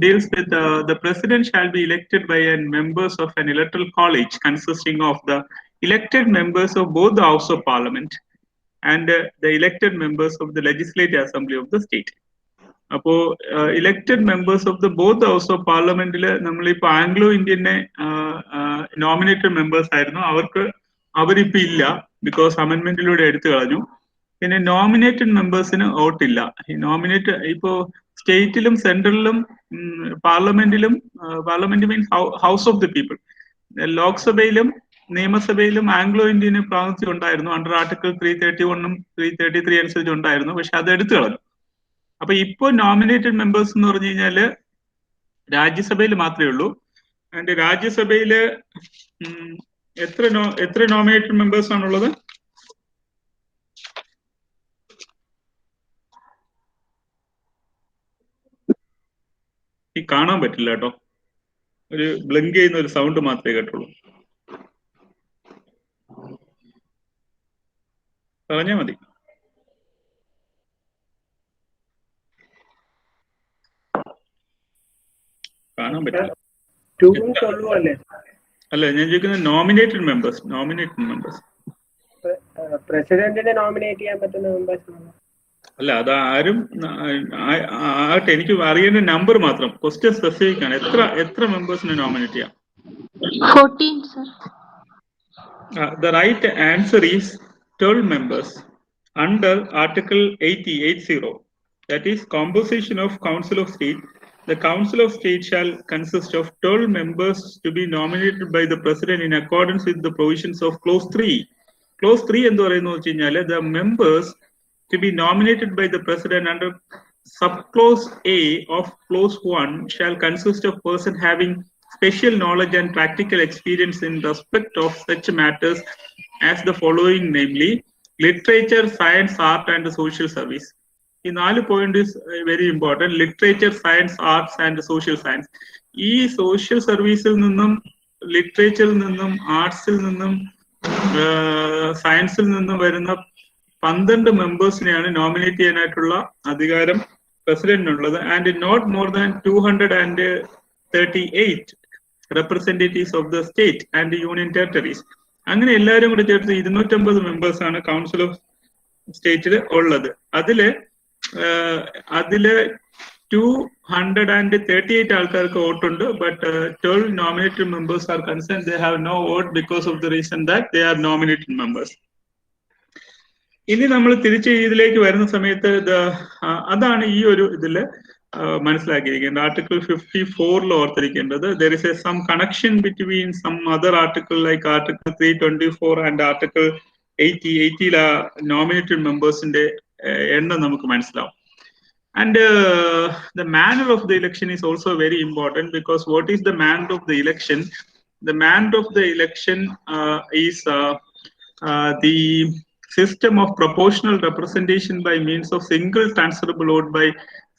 Speaker 2: deals with the president shall be elected by members of an electoral college consisting of the elected members of both the House of Parliament and the elected members of the Legislative Assembly of the state. അപ്പോ elected members of the both house of പാർലമെന്റിൽ നമ്മളിപ്പോ Anglo ഇന്ത്യനെ nominated members ആയിരുന്നു. അവരിപ്പോ ഇല്ല, because അമെന്റ്മെന്റിലൂടെ എടുത്തു കളഞ്ഞു. പിന്നെ nominated മെമ്പേഴ്സിന് വോട്ടില്ല. ഈ നോമിനേറ്റ് ഇപ്പോ സ്റ്റേറ്റിലും സെൻട്രലിലും parliament means house of the people. ലോക്സഭയിലും നിയമസഭയിലും ആംഗ്ലോ ഇന്ത്യന് പ്രാതിനിധ്യം ഉണ്ടായിരുന്നു. അണ്ടർ ആർട്ടിക്കിൾ 331 333 അനുസരിച്ച് ഉണ്ടായിരുന്നു. പക്ഷെ അത് എടുത്തു കളഞ്ഞു. അപ്പൊ ഇപ്പോ നോമിനേറ്റഡ് മെമ്പേഴ്സ് എന്ന് പറഞ്ഞു കഴിഞ്ഞാല് രാജ്യസഭയിൽ മാത്രമേ ഉള്ളൂ. ആൻഡ് രാജ്യസഭയില് എത്ര നോമിനേറ്റഡ് മെമ്പേഴ്സ് ആണുള്ളത്? ഈ കാണാൻ പറ്റില്ല കേട്ടോ, ഒരു ബ്ലിങ്ക് ചെയ്യുന്ന ഒരു സൗണ്ട് മാത്രമേ കേട്ടുള്ളൂ. പറഞ്ഞാൽ മതി. കാണാൻ പറ്റില്ല. അല്ല, ഞാൻ ചോദിക്കുന്നത് നോമിനേറ്റഡ് മെമ്പേഴ്സ്.
Speaker 1: പ്രസിഡന്റിനെ നോമിനേറ്റ് ചെയ്യാൻ പറ്റുന്ന മെമ്പേഴ്സ്
Speaker 2: അല്ല, അത് ആരും ആകട്ടെ, എനിക്ക് അറിയേണ്ട നമ്പർ മാത്രം. ക്വസ്റ്റ്യൻ സ്പെസിഫിക് ആണ്. എത്ര മെമ്പേഴ്സിനെ നോമിനേറ്റ് ചെയ്യാം?
Speaker 4: 14, sir.
Speaker 2: The right answer is 12 members under Article 80. That is composition of Council of State. The Council of State shall consist of 12 members to be nominated by the President in accordance with the provisions of Clause 3. Clause 3 എന്ന് പറയുന്നത് വെച്ച് കഴിഞ്ഞാൽ the members to be nominated by the President under subclause A of Clause 1 shall consist of person having special knowledge and practical experience in respect of such matters as the following, namely literature, science, art and social service. ഈ 4 point is very important. Literature, science, arts and social science. ഈ social സർവീസിൽ നിന്നും ലിറ്ററേച്ചറിൽ നിന്നും ആർട്സിൽ നിന്നും സയൻസിൽ നിന്നും വരുന്ന 12 മെമ്പേഴ്സിനെയാണ് nominate ചെയ്യാനായിട്ടുള്ള അധികാരം പ്രസിഡന്റിനുള്ളത്. And not more than 238 representatives of the state and union territories. അങ്ങനെ എല്ലാവരും കൂടെ ചേർത്ത് 250 മെമ്പേഴ്സ് ആണ് കൗൺസിൽ ഓഫ് സ്റ്റേറ്റിൽ ഉള്ളത്. അതില് 238 ആൾക്കാർക്ക് വോട്ടുണ്ട്. But 12 nominated members are concern. They have no vote because of the reason that they are nominated members. ഇനി നമ്മൾ തിരിച്ച് ഇതിലേക്ക് വരുന്ന സമയത്ത് അതാണ് ഈ ഒരു ഇതില് മനസ്സിലാക്കിയിരിക്കേണ്ടത്. ആർട്ടിക്കിൾ 54 ഓർത്തിരിക്കേണ്ടത് there is some connection between some other article like Article 324 and Article 80 nominated മെമ്പേഴ്സിന്റെ എണ്ണം നമുക്ക് മനസ്സിലാവും. And the manner of the election is also very important, because what is the manner of the election? The manner of the election is the system of proportional representation by means of single transferable vote by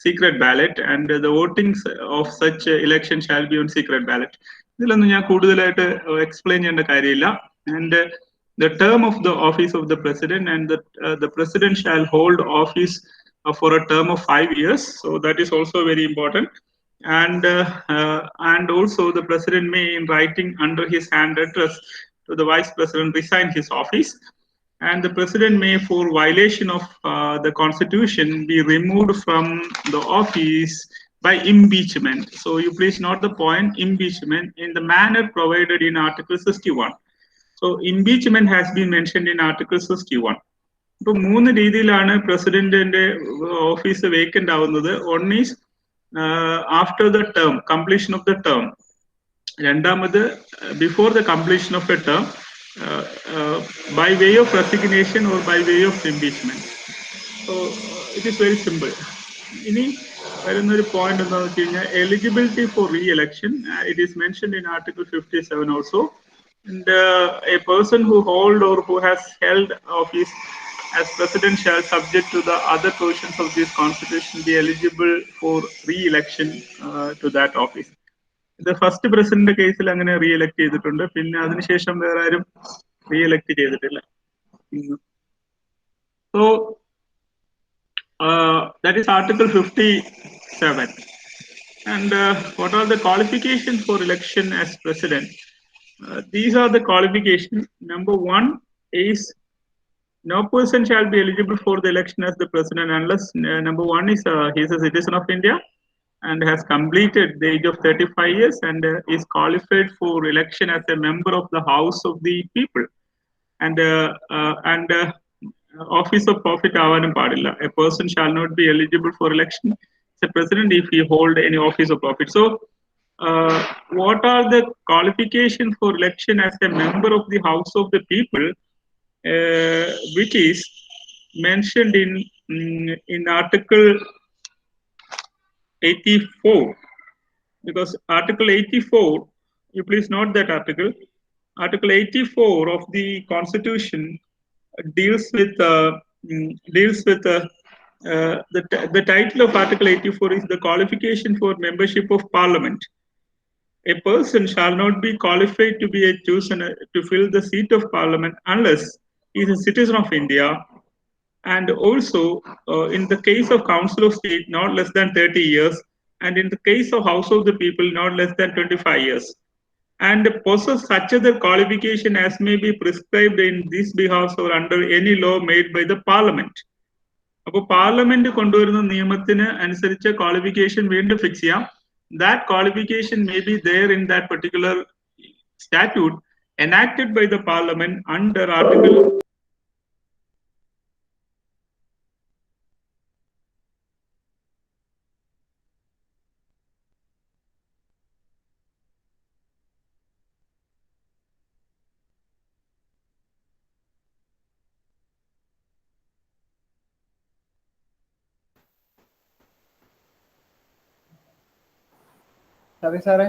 Speaker 2: secret ballot, and the votings of such election shall be on secret ballot. ഇതിലൊന്നും ഞാൻ കൂടുതലായിട്ട് explain ചെയ്യേണ്ട കാര്യമില്ല. And the term of the office of the president, and the president shall hold office for a term of 5 years. So that is also very important. And also the president may, in writing under his hand address to the vice president, resign his office. And the president may, for violation of the constitution, be removed from the office by impeachment. So you please note the point, impeachment, in the manner provided in Article 61. So impeachment has been mentioned in Article 61. ഇപ്പൊ 3 രീതിയിലാണ് പ്രസിഡന്റിന്റെ office vacant ആവുന്നത്. One is after the term, completion of the term. രണ്ടാമത് before the completion of a term, by way of resignation or by way of impeachment. So it is very simple. ഇനി വരുന്നൊരു point എന്താണെന്ന് വെച്ച് കഴിഞ്ഞാൽ eligibility for re-election. It is mentioned in Article 57 also. And a person who hold or who has held office as president shall, subject to the other provisions of this constitution, be eligible for re-election to that office. ഇത് first president കേസിൽ അങ്ങനെ re elect ചെയ്തിട്ടുണ്ട്. പിന്നെ അതിനുശേഷം വേറെ ആരും re elect ചെയ്തിട്ടില്ല. So that is Article 57. And what are the qualifications for election as president? These are the qualifications. Number one is no person shall be eligible for the election as the president unless number one is he is a citizen of India and has completed the age of 35 years and is qualified for election as a member of the House of the People. And office of profit ആവാനും പാടില്ല. A person shall not be eligible for election as a president if he hold any office of profit. So what are the qualifications for election as a member of the House of the People, which is mentioned in Article 84? Because Article 84, you please note that Article 84 of the Constitution deals with the title of Article 84 is the qualification for membership of Parliament. A person shall not be qualified to be chosen to fill the seat of Parliament unless he is a citizen of India, and also in the case of Council of State, not less than 30 years, and in the case of House of the People, not less than 25 years, and possess such other qualification as may be prescribed in this behalf or under any law made by the Parliament. അപ്പോൾ parliament കൊണ്ടുവരുന്ന നിയമത്തിന് അനുസരിച്ച് qualification വീണ്ടും fix ചെയ്യാം. That qualification may be there in that particular statute enacted by the Parliament under Article
Speaker 1: സബി സാറേ,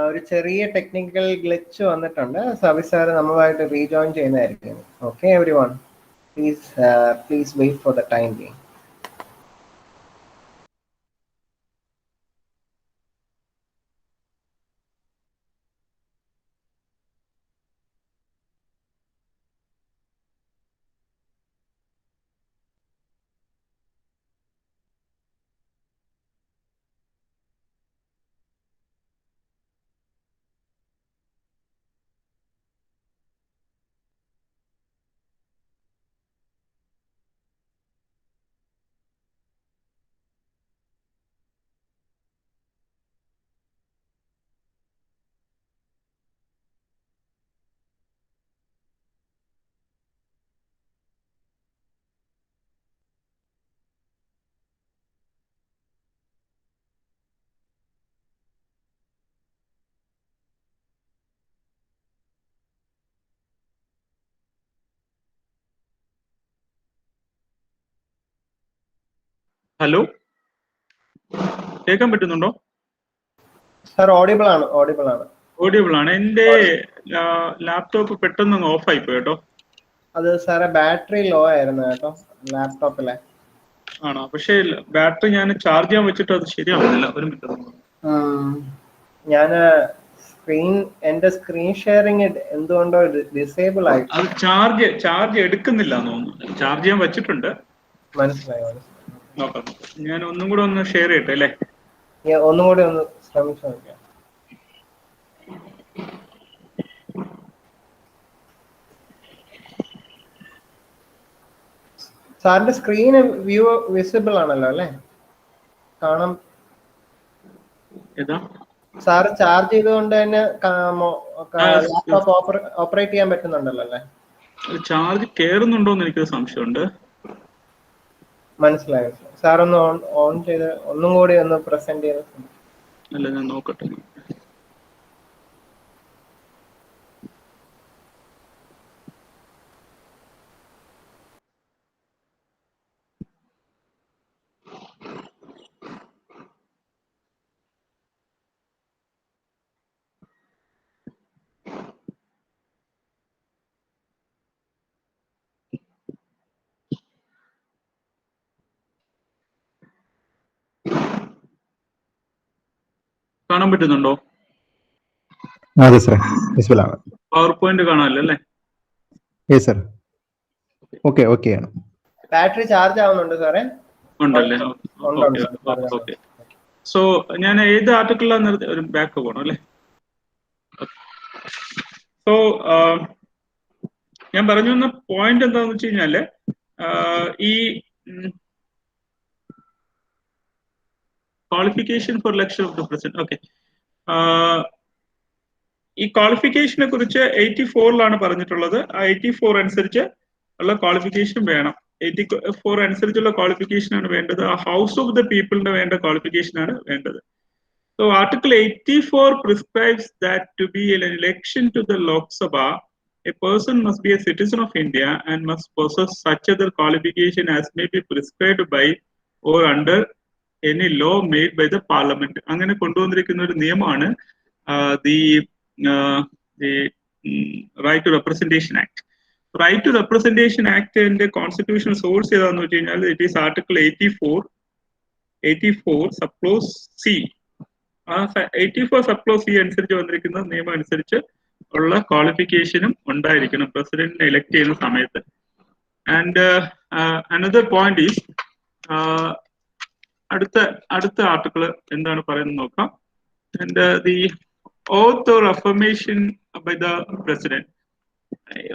Speaker 1: ഒരു ചെറിയ technical glitch വന്നിട്ടുണ്ട്. സബി സാർ നമ്മളുമായിട്ട് റീജോയിൻ ചെയ്യുന്നതായിരിക്കും. Okay everyone, please wait for the time being.
Speaker 2: Hello, കേൾക്കാൻ പറ്റുന്നുണ്ടോ?
Speaker 1: സാർ ഓഡിബിൾ ആണ്, ഓഡിബിൾ ആണ്.
Speaker 2: ഓഡിയബിൾ ആണ്. എന്റെ ലാപ്ടോപ്പ് പെട്ടെന്ന് ഓഫ് ആയി പോയി കേട്ടോ.
Speaker 1: അത് സാറെ ബാറ്ററി ലോ ആയിരുന്നു കേട്ടോ ലാപ്ടോപ്പിലെ.
Speaker 2: ആണോ? പക്ഷേ ബാറ്ററി ഞാൻ ചാർജ് ചെയ്യാൻ വെച്ചിട്ട് അത് ശരിയാവുന്നില്ല. ഒരു മിനിറ്റ്.
Speaker 1: ഞാൻ എന്റെ സ്ക്രീൻ ഷെയറിങ് എന്തുകൊണ്ടോ ഡിസേബിൾ ആയി.
Speaker 2: അത് ചാർജ് എടുക്കുന്നില്ല എന്ന് തോന്നുന്നു. ചാർജ് ചെയ്യാൻ വെച്ചിട്ടുണ്ട്.
Speaker 1: മനസ്സിലായി.
Speaker 2: നോക്കാം, ഞാൻ ഒന്നും കൂടെ ഒന്ന് ഷെയർ ചെയ്യട്ടെ അല്ലേ?
Speaker 1: ഒന്നും കൂടി ഒന്ന് ശ്രമിച്ചു നോക്കാം. സാറിന്റെ സ്ക്രീൻ വ്യൂ വിസിബിൾ ആണല്ലോ അല്ലേ? കാണാം. സാറ് ചാർജ് ചെയ്തുകൊണ്ട് തന്നെ ലാപ്ടോപ്പ് ഓപ്പറേറ്റ് ചെയ്യാൻ പറ്റുന്നുണ്ടല്ലോ അല്ലേ?
Speaker 2: ചാർജ് കയറുന്നുണ്ടോന്ന് എനിക്കൊരു സംശയമുണ്ട്.
Speaker 1: മനസ്സിലായി. സാർ ഒന്ന് ഓൺ ചെയ്ത് ഒന്നും കൂടി ഒന്ന് പ്രസന്റ് ചെയ്ത്.
Speaker 2: അല്ല, ഞാൻ നോക്കട്ടെ. കാണാൻ പറ്റുന്നുണ്ടോ?
Speaker 5: അതെ സാർ, വിസിബിൾ ആണ്.
Speaker 2: പവർ പോയിന്റ് കാണാമല്ലോ അല്ലേ?
Speaker 5: സർ, ഓക്കെ ആണ്.
Speaker 1: ബാറ്ററി ചാർജ് ആവുന്നുണ്ട് സാറേ?
Speaker 2: ഉണ്ടല്ലേ? ഓക്കെ. സോ ഞാൻ ഏത് ആർട്ടിക്കിളിലാണ് ഒരു ബാക്ക് പോകണം അല്ലേ? സോ ഞാൻ പറഞ്ഞു വന്ന പോയിന്റ് എന്താണെന്ന് വെച്ച് കഴിഞ്ഞാല്, ഈ qualification for election of the president. Okay, ഈ ക്വാളിഫിക്കേഷനെ കുറിച്ച് 84 പറഞ്ഞിട്ടുള്ളത്. ആ 84 അനുസരിച്ച് ഉള്ള ക്വാളിഫിക്കേഷൻ വേണം. 84 അനുസരിച്ചുള്ള ക്വാളിഫിക്കേഷൻ ആണ് വേണ്ടത്. ആ ഹൗസ് ഓഫ് ദ പീപ്പിളിന് വേണ്ട ക്വാളിഫിക്കേഷൻ ആണ് വേണ്ടത്. So Article 84 prescribes that to be an election to the Lok Sabha, a person must be a citizen of India and must possess such other qualification as may be prescribed by or under any law made by the parliament. അങ്ങനെ കൊണ്ടുവന്നിരിക്കുന്ന ഒരു നിയമമാണ് the Right to Representation Act. Right to Representation Act ന്റെ constitutional source ഏതാണെന്ന് വെച്ച് കഴിഞ്ഞാൽ it is Article 84 subclause C. 84 സബ്ക്ലോസ് C അനുസരിച്ച് വന്നിരിക്കുന്ന നിയമം അനുസരിച്ച് ഉള്ള ക്വാളിഫിക്കേഷനും ഉണ്ടായിരിക്കണം പ്രസിഡന്റിനെ എലക്ട് ചെയ്യുന്ന സമയത്ത്. ആൻഡ് അനദർ പോയിന്റ് ഈസ്, അടുത്ത ആർട്ടിക്കിൾ എന്താണ് പറയുന്നത് നോക്കാം. And the oath or affirmation by the president.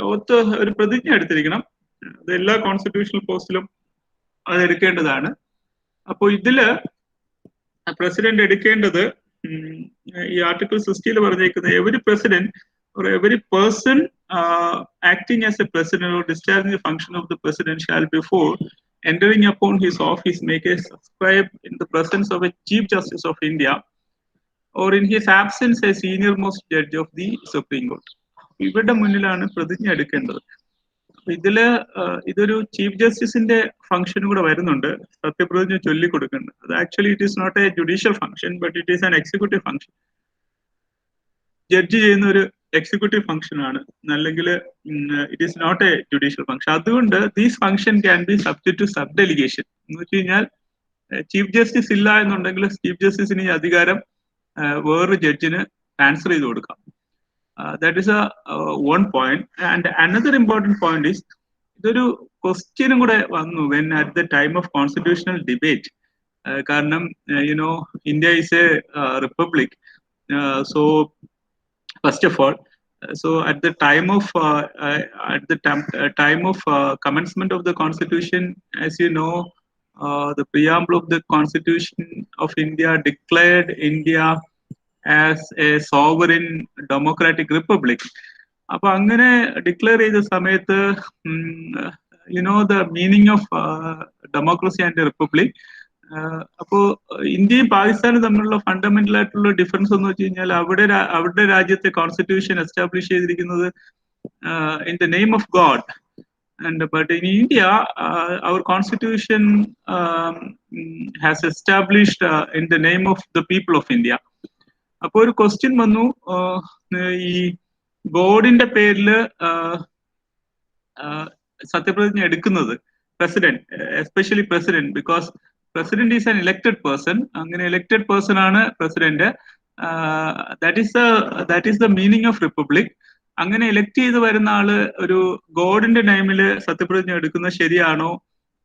Speaker 2: Oath ഒരു പ്രതിജ്ഞ എടുത്തിരിക്കണം. അത് എല്ലാ കോൺസ്റ്റിറ്റ്യൂഷണൽ പോസ്റ്റിലും അത് എടുക്കേണ്ടതാണ്. അപ്പോൾ ഇതില് പ്രസിഡന്റ് എടുക്കേണ്ടത് ഈ ആർട്ടിക്കിൾ 60 പറഞ്ഞേക്കുന്നത് every president or every person acting as a president or discharging the function of the president shall before entering upon his office make a subscribe in the presence of a Chief Justice of India or in his absence a senior most judge of the Supreme Court. ഇവരുടെ മുന്നിലാണ് പ്രതിജ്ഞ എടുക്കേണ്ടത്. ഇതൊരു chief ജസ്റ്റിസിന്റെ function കൂടെ വരുന്നുണ്ട്, സത്യപ്രതിജ്ഞ ചൊല്ലിക്കൊടുക്കുന്നത്. അത് actually it is not a judicial function, but it is an executive function. Judge ചെയ്യുന്ന ഒരു എക്സിക്യൂട്ടീവ് ഫംഗ്ഷൻ ആണ്, അല്ലെങ്കിൽ it is not a judicial function. അതുകൊണ്ട് these function can be subject to sub delegation. എന്ന് വെച്ച് കഴിഞ്ഞാൽ ചീഫ് ജസ്റ്റിസ് ഇല്ല എന്നുണ്ടെങ്കിൽ ചീഫ് ജസ്റ്റിസിന് ഈ അധികാരം വേറൊരു ജഡ്ജിന് ട്രാൻസ്ഫർ ചെയ്ത് കൊടുക്കാം. That is one point. And another important point is, ഇതൊരു ക്വസ്റ്റ്യനും കൂടെ വന്നു when at the time of constitutional debate. കാരണം India is a republic. So first of all, so at the time of commencement of the constitution, as you know, the preamble of the constitution of India declared India as a sovereign democratic republic. അപ്പൊ അങ്ങനെ declare ചെയ്ത സമയത്ത് the meaning of democracy and republic. അപ്പോ ഇന്ത്യയും പാകിസ്ഥാനും തമ്മിലുള്ള fundamental ആയിട്ടുള്ള difference എന്ന് വെച്ച് കഴിഞ്ഞാൽ അവരുടെ രാജ്യത്തെ കോൺസ്റ്റിറ്റ്യൂഷൻ എസ്റ്റാബ്ലിഷ് ചെയ്തിരിക്കുന്നത് in the name of God. But in India, our constitution has established in the name of the people of India. അപ്പോൾ ഒരു ക്വസ്റ്റ്യൻ വന്നു, ഈ ഗോഡിന്റെ പേരിൽ സത്യപ്രതിജ്ഞ എടുക്കുന്നത് president, especially president, because president is an elected person. അങ്ങനെ elected person ആണ് president. That is the meaning of republic. അങ്ങനെ ഇലക്ട് ചെയ്ത് വരുന്ന ആള് ഒരു ഗോഡിന്റെ ടൈമിൽ സത്യപ്രതിജ്ഞ എടുക്കുന്നത് ശരിയാണോ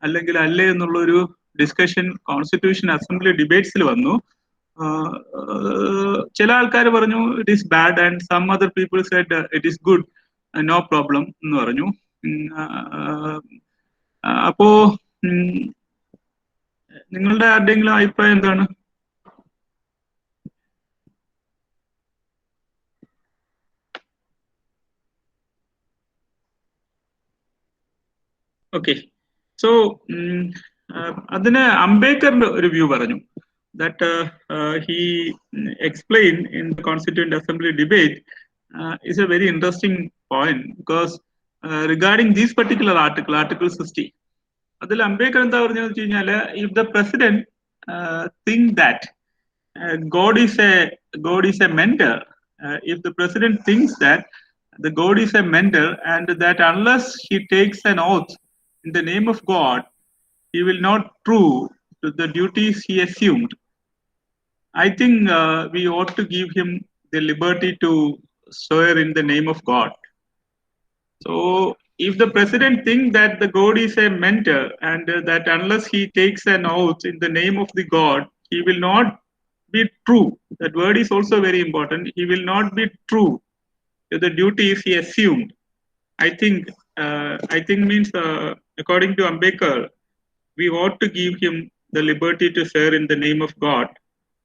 Speaker 2: അല്ലെങ്കിൽ അല്ലേ എന്നുള്ളൊരു ഡിസ്കഷൻ കോൺസ്റ്റിറ്റ്യൂഷൻ അസംബ്ലി ഡിബേറ്റ്സിൽ വന്നു. ചില ആൾക്കാർ പറഞ്ഞു it is bad and some other people said it is good, no problem എന്ന് പറഞ്ഞു. അപ്പോ നിങ്ങളുടെ ആരുടെയെങ്കിലും അഭിപ്രായം എന്താണ്? ഓക്കെ, സോ അതിന് അംബേദ്കറിന്റെ ഒരു വ്യൂ പറഞ്ഞു. That he explained in the Constituent Assembly debate is a very interesting point, because regarding this particular article, Article 60, അതിൽ അംബേദ്കർ എന്താ പറഞ്ഞതെന്ന് വെച്ച് കഴിഞ്ഞാല്, if the president think that God is a mentor, if the president thinks that the God is a mentor and that unless he takes an oath in the name of God, he will not prove to the duties he assumed, I think we ought to give him the liberty to swear in the name of God. So if the president thinks that the God is a mentor and that unless he takes an oath in the name of the God, he will not be true. That word is also very important. He will not be true to the duties he assumed. I think means according to Ambedkar, we ought to give him the liberty to swear in the name of God,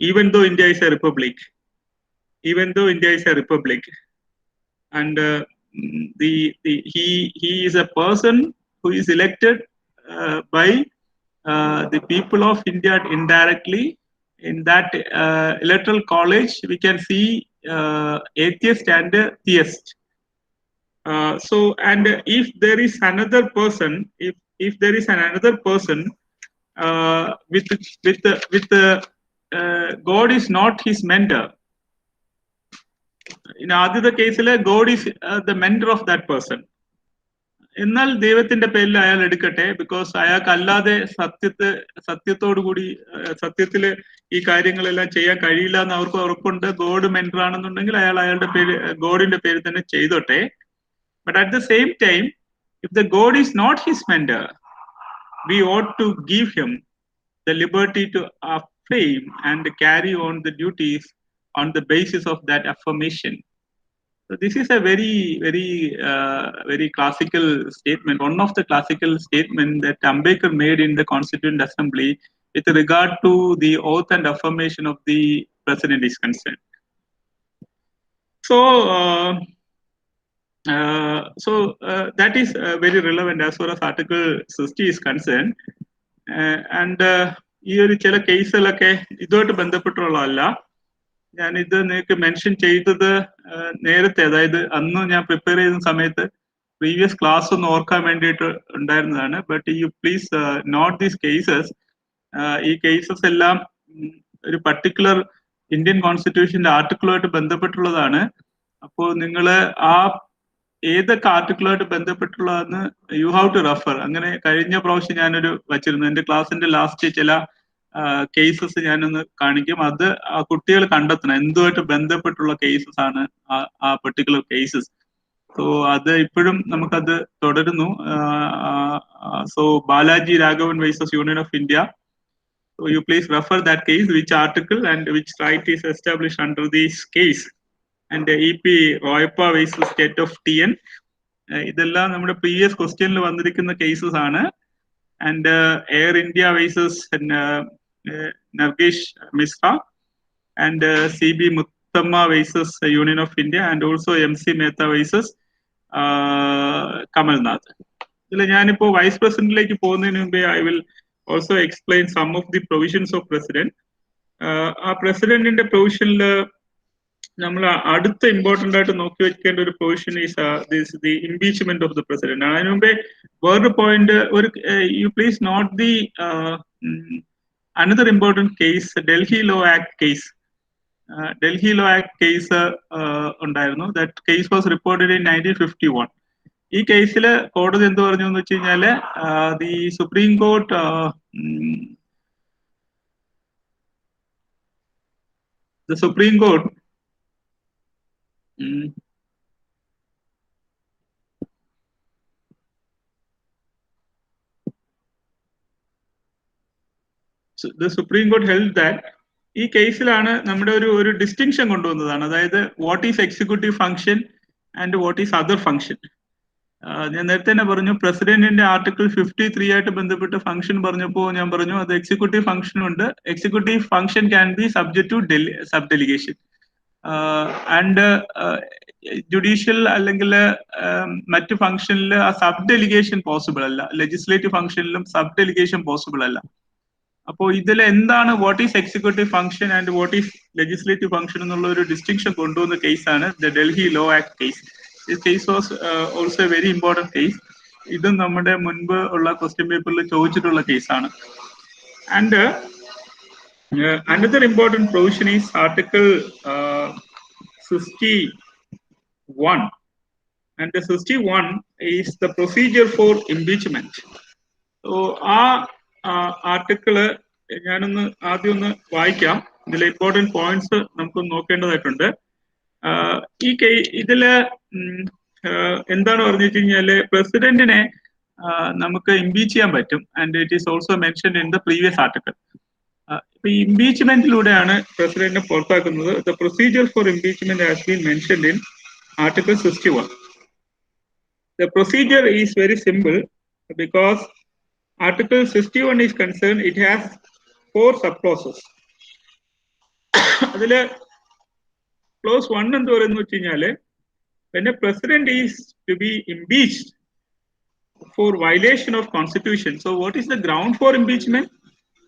Speaker 2: even though India is a republic. And he is a person who is elected by the people of India indirectly. In that electoral college, we can see atheist and theist. So, and if there is another person, if there is another person with God is not his mentor. In ആദ്യത്തെ കേസിൽ God is the mentor of that person. എന്നാൽ ദൈവത്തിന്റെ പേരിൽ അയാൾ എടുക്കട്ടെ, because അയാൾക്ക് അല്ലാതെ സത്യത്തോടു കൂടി സത്യത്തില് ഈ കാര്യങ്ങളെല്ലാം ചെയ്യാൻ കഴിയില്ല എന്ന് അവർക്ക് ഉറപ്പുണ്ട്. ഗോഡ് മെന്റർ ആണെന്നുണ്ടെങ്കിൽ അയാൾ അയാളുടെ പേര് ഗോഡിന്റെ പേര് തന്നെ ചെയ്തോട്ടെ. But at the same time, if the God is not his mentor, we ought to give him the liberty to affirm and carry on the duties on the basis of that affirmation. So this is a very classical statement, one of the classical statements that Ambedkar made in the Constituent Assembly with regard to the oath and affirmation of the president is concerned. So that is very relevant as far as Article 60 is concerned. And ഈ ഒരു ചില കേസുകളൊക്കെ ഇതുമായിട്ട് ബന്ധപ്പെട്ടുള്ളതല്ല. ഞാനിത് നിങ്ങൾക്ക് mention ചെയ്തത് നേരത്തെ, അതായത് അന്ന് ഞാൻ പ്രിപ്പയർ ചെയ്യുന്ന സമയത്ത് പ്രീവിയസ് ക്ലാസ് ഒന്ന് ഓർക്കാൻ വേണ്ടിയിട്ട് ഉണ്ടായിരുന്നതാണ്. But you please note these cases. ഈ കേസസ് എല്ലാം ഒരു പർട്ടിക്കുലർ ഇന്ത്യൻ കോൺസ്റ്റിറ്റ്യൂഷന്റെ ആർട്ടിക്കിളുമായിട്ട് ബന്ധപ്പെട്ടുള്ളതാണ്. അപ്പോൾ നിങ്ങൾ ആ ഏതൊക്കെ ആർട്ടിക്കിളുമായിട്ട് ബന്ധപ്പെട്ടുള്ളതെന്ന് യു ഹാവ് ടു റെഫർ. അങ്ങനെ കഴിഞ്ഞ പ്രാവശ്യം ഞാനൊരു വച്ചിരുന്നു, എന്റെ ക്ലാസ്സിന്റെ ലാസ്റ്റ് ചില കേസസ് ഞാനൊന്ന് കാണിക്കും. അത് ആ കുട്ടികൾ കണ്ടെത്തണം എന്തുമായിട്ട് ബന്ധപ്പെട്ടുള്ള കേസസ് ആണ് ആ പെർട്ടിക്കുലർ കേസസ്. സോ അത് ഇപ്പോഴും നമുക്കത് തുടരുന്നു. So Balaji Raghavan versus union of India. So you please refer that case, which article and which right is established under this case. And EP Roypa versus State of TN. ഇതെല്ലാം നമ്മുടെ previous ക്വസ്റ്റ്യനിൽ വന്നിരിക്കുന്ന cases ആണ്. And air India versus Nargesh Misra and CB Muthamma versus Union of India, and also MC Mehta versus Kamal Nath. ഇതിൽ ഞാനിപ്പോ vice പ്രസിഡന്റിലേക്ക് പോകുന്നതിന് മുമ്പേ I will also explain some of the provisions of president. ആ പ്രസിഡന്റിന്റെ പ്രൊവിഷനിൽ നമ്മൾ അടുത്ത important ആയിട്ട് നോക്കി വെക്കേണ്ട ഒരു provision is the impeachment of the president. അതിനു മുമ്പേ വേറൊരു പോയിന്റ്, ഒരു U please not the another important case, Delhi Law Act case. Delhi Law Act case ഉണ്ടായിരുന്നു. That case was reported in 1951. ഈ കേസിൽ കോടതി എന്ത് പറഞ്ഞു എന്ന് വെച്ച് കഴിഞ്ഞാല് the supreme court the Supreme Court held that ഈ കേസിലാണ് നമ്മുടെ ഒരു ഡിസ്റ്റിങ്ഷൻ കൊണ്ടുവന്നതാണ്. അതായത് what is executive function and what is other function. ഞാൻ നേരത്തെ തന്നെ പറഞ്ഞു, പ്രസിഡന്റിന്റെ ആർട്ടിക്കിൾ 53 ആയിട്ട് ബന്ധപ്പെട്ട് ഫംഗ്ഷൻ പറഞ്ഞപ്പോൾ ഞാൻ പറഞ്ഞു അത് എക്സിക്യൂട്ടീവ് ഫംഗ്ഷൻ ഉണ്ട്. Executive function can be subject to sub delegation and judicial അല്ലെങ്കിൽ മറ്റു ഫംഗ്ഷനിൽ ആ സബ് ഡെലിഗേഷൻ പോസിബിൾ അല്ല. ലെജിസ്ലേറ്റീവ് ഫംഗ്ഷനിലും സബ് ഡെലിഗേഷൻ പോസിബിൾ അല്ല. അപ്പോൾ ഇതിൽ എന്താണ് what is executive function and what is legislative function എന്നുള്ള ഒരു ഡിസ്റ്റിങ്ഷൻ കൊണ്ടുവന്ന കേസാണ് the Delhi law act case. This case was also a very important case. ഇതും നമ്മുടെ മുൻപ് ഉള്ള ക്വസ്റ്റ്യൻ പേപ്പറിൽ ചോദിച്ചിട്ടുള്ള കേസാണ്. And another important provision is Article 61, and the 61 is the procedure for impeachment. So ആ ആർട്ടിക്കിള് ഞാനൊന്ന് ആദ്യം ഒന്ന് വായിക്കാം. ഇതിലെ ഇമ്പോർട്ടൻറ്റ് പോയിന്റ്സ് നമുക്കൊന്ന് നോക്കേണ്ടതായിട്ടുണ്ട്. ഇതില് എന്താണ് പറഞ്ഞു വെച്ച് കഴിഞ്ഞാല് പ്രസിഡന്റിനെ നമുക്ക് ഇംപീച്ച് ചെയ്യാൻ പറ്റും. And it is also mentioned in the previous article. ഇപ്പൊ ഇംപീച്ച്മെന്റിലൂടെയാണ് പ്രസിഡന്റിനെ പുറത്താക്കുന്നത്. The procedure for impeachment has been mentioned in article 61. The procedure is very simple because Article 61 is concerned, it has 4 subclauses. അതില് clause 1 എന്ന് പറയുന്നത് വെച്ച് കഴിഞ്ഞാല് when a president is to be impeached for violation of constitution. So what is the ground for impeachment?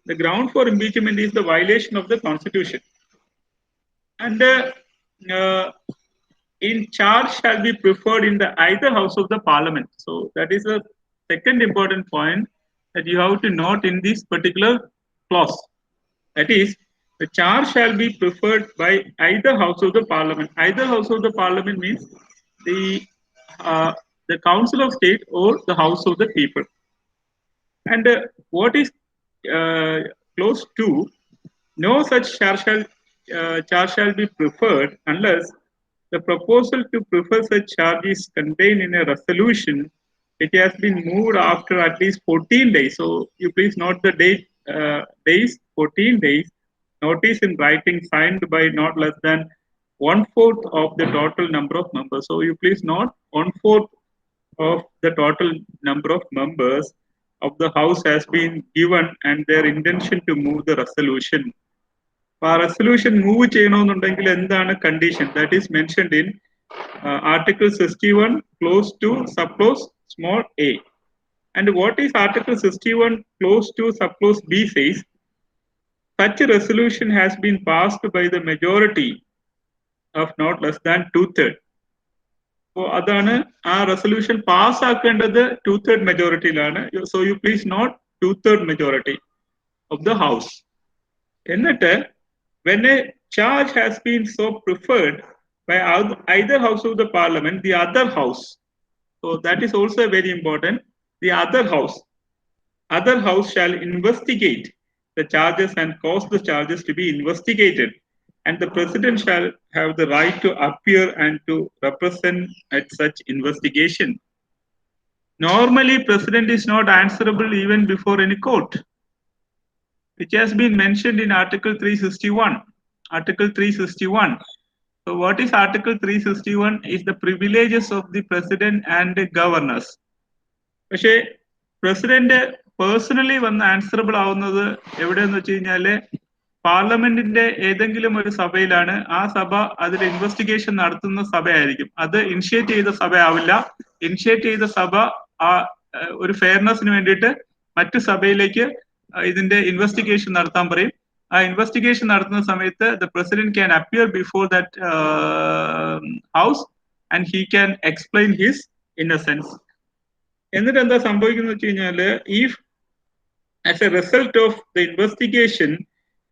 Speaker 2: The ground for impeachment is the violation of the constitution, and in charge shall be preferred in the either house of the parliament. So that is the second important point that you have to note in this particular clause. That is, the charge shall be preferred by either house of the parliament. Either house of the parliament means the council of state or the house of the people. And what is clause 2? No such charge shall be preferred unless the proposal to prefer such charge is contained in a resolution. It has been moved after at least 14 days. So you please note the date, days, 14 days. Notice in writing signed by not less than 1/4 of the total number of members. So you please note 1/4 of the total number of members of the house has been given and their intention to move the resolution. ആ resolution move ചെയ്യണമെന്നുണ്ടെങ്കിൽ എന്താണ് condition? That is mentioned in article 61 clause 2 subclause small a. And what is article 61 clause 2 subclause b says? Such a resolution has been passed by the majority of not less than 2/3. So അതാണ് ആ resolution pass ആക്കേണ്ടത് 2/3 മെജോറിറ്റിയിലാണ്. So you please note 2/3 majority of the house. എന്നിട്ട് when a charge has been so preferred by either house of the parliament, the other house, so that is also very important, the other house shall investigate the charges and cause the charges to be investigated, and the president shall have the right to appear and to represent at such investigation. Normally president is not answerable even before any court, which has been mentioned in Article 361. Article 361. So what is Article 361? Is the privileges of the president and the governors. പക്ഷേ president personally വന്ന് answerable ആവുന്നത് എവിടെയെന്ന് വെച്ച് കഴിഞ്ഞാല് പാർലമെന്റിന്റെ ഏതെങ്കിലും ഒരു സഭയിലാണ്. ആ സഭ അതിൽ ഇൻവെസ്റ്റിഗേഷൻ നടത്തുന്ന സഭയായിരിക്കും. അത് ഇനിഷ്യേറ്റ് ചെയ്ത സഭ ആവില്ല. ഇനിഷ്യേറ്റ് ചെയ്ത സഭ ആ ഒരു ഫെയർനെസ്സിന് വേണ്ടിയിട്ട് മറ്റു സഭയിലേക്ക് ഇതിന്റെ ഇൻവെസ്റ്റിഗേഷൻ നടത്താൻ പറയും. ആ ഇൻവെസ്റ്റിഗേഷൻ നടത്തുന്ന സമയത്ത് the president can appear before that house and he can explain his innocence. എന്നിട്ട് എന്താ സംഭവിക്കുന്നത് വെച്ച് കഴിഞ്ഞാല് if as a result of the investigation,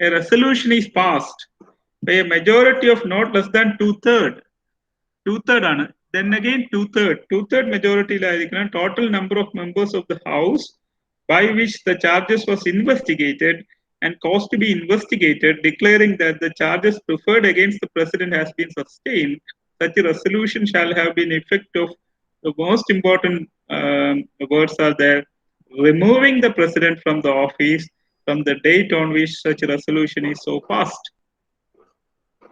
Speaker 2: a resolution is passed by a majority of not less than two-thirds. Two-third ആണ്. Then again two-third majority ലായിരിക്കണം total number of members of the house by which the charges was investigated and caused to be investigated, declaring that the charges preferred against the president has been sustained. Such a resolution shall have been effect of the most important words are there: removing the president from the office from the date on which such a resolution is so passed.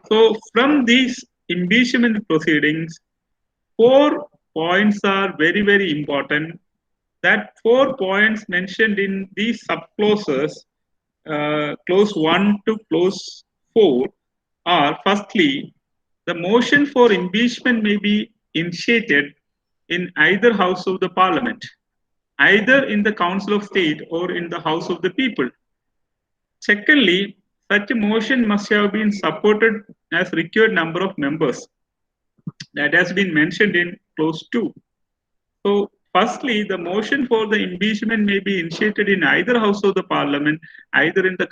Speaker 2: So from these impeachment proceedings, 4 points are very, very important. That 4 points mentioned in these subclauses, clause 1 to clause 4, are firstly, the motion for impeachment may be initiated in either house of the parliament, either in the council of state or in the house of the people. Secondly, such a motion must have been supported as required number of members. That has been mentioned in clause 2. So, firstly, the motion for the impeachment may be initiated in either house of the parliament, either in the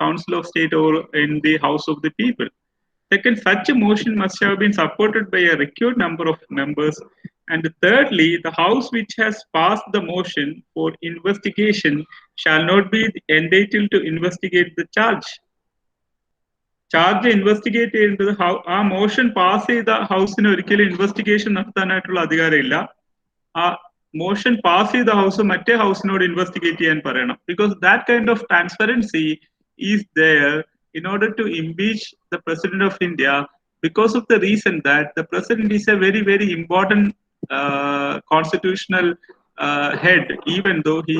Speaker 2: council of state or in the house of the people. Second, such a motion must have been supported by a required number of members. And thirdly, the house which has passed the motion for investigation shall not be entitled to investigate the charge. Charge investigate ചെയ്യേണ്ടത് ആ motion pass ചെയ്ത ഹൗസിന് ഒരിക്കലും investigation നടത്താനായിട്ടുള്ള അധികാരമില്ല. ആ motion pass ചെയ്ത house മറ്റേ ഹൗസിനോട് investigate ചെയ്യാൻ പറയണം. Because that kind of transparency is there in order to impeach the President of India, because of the reason that the President is a very, very important constitutional head, even though he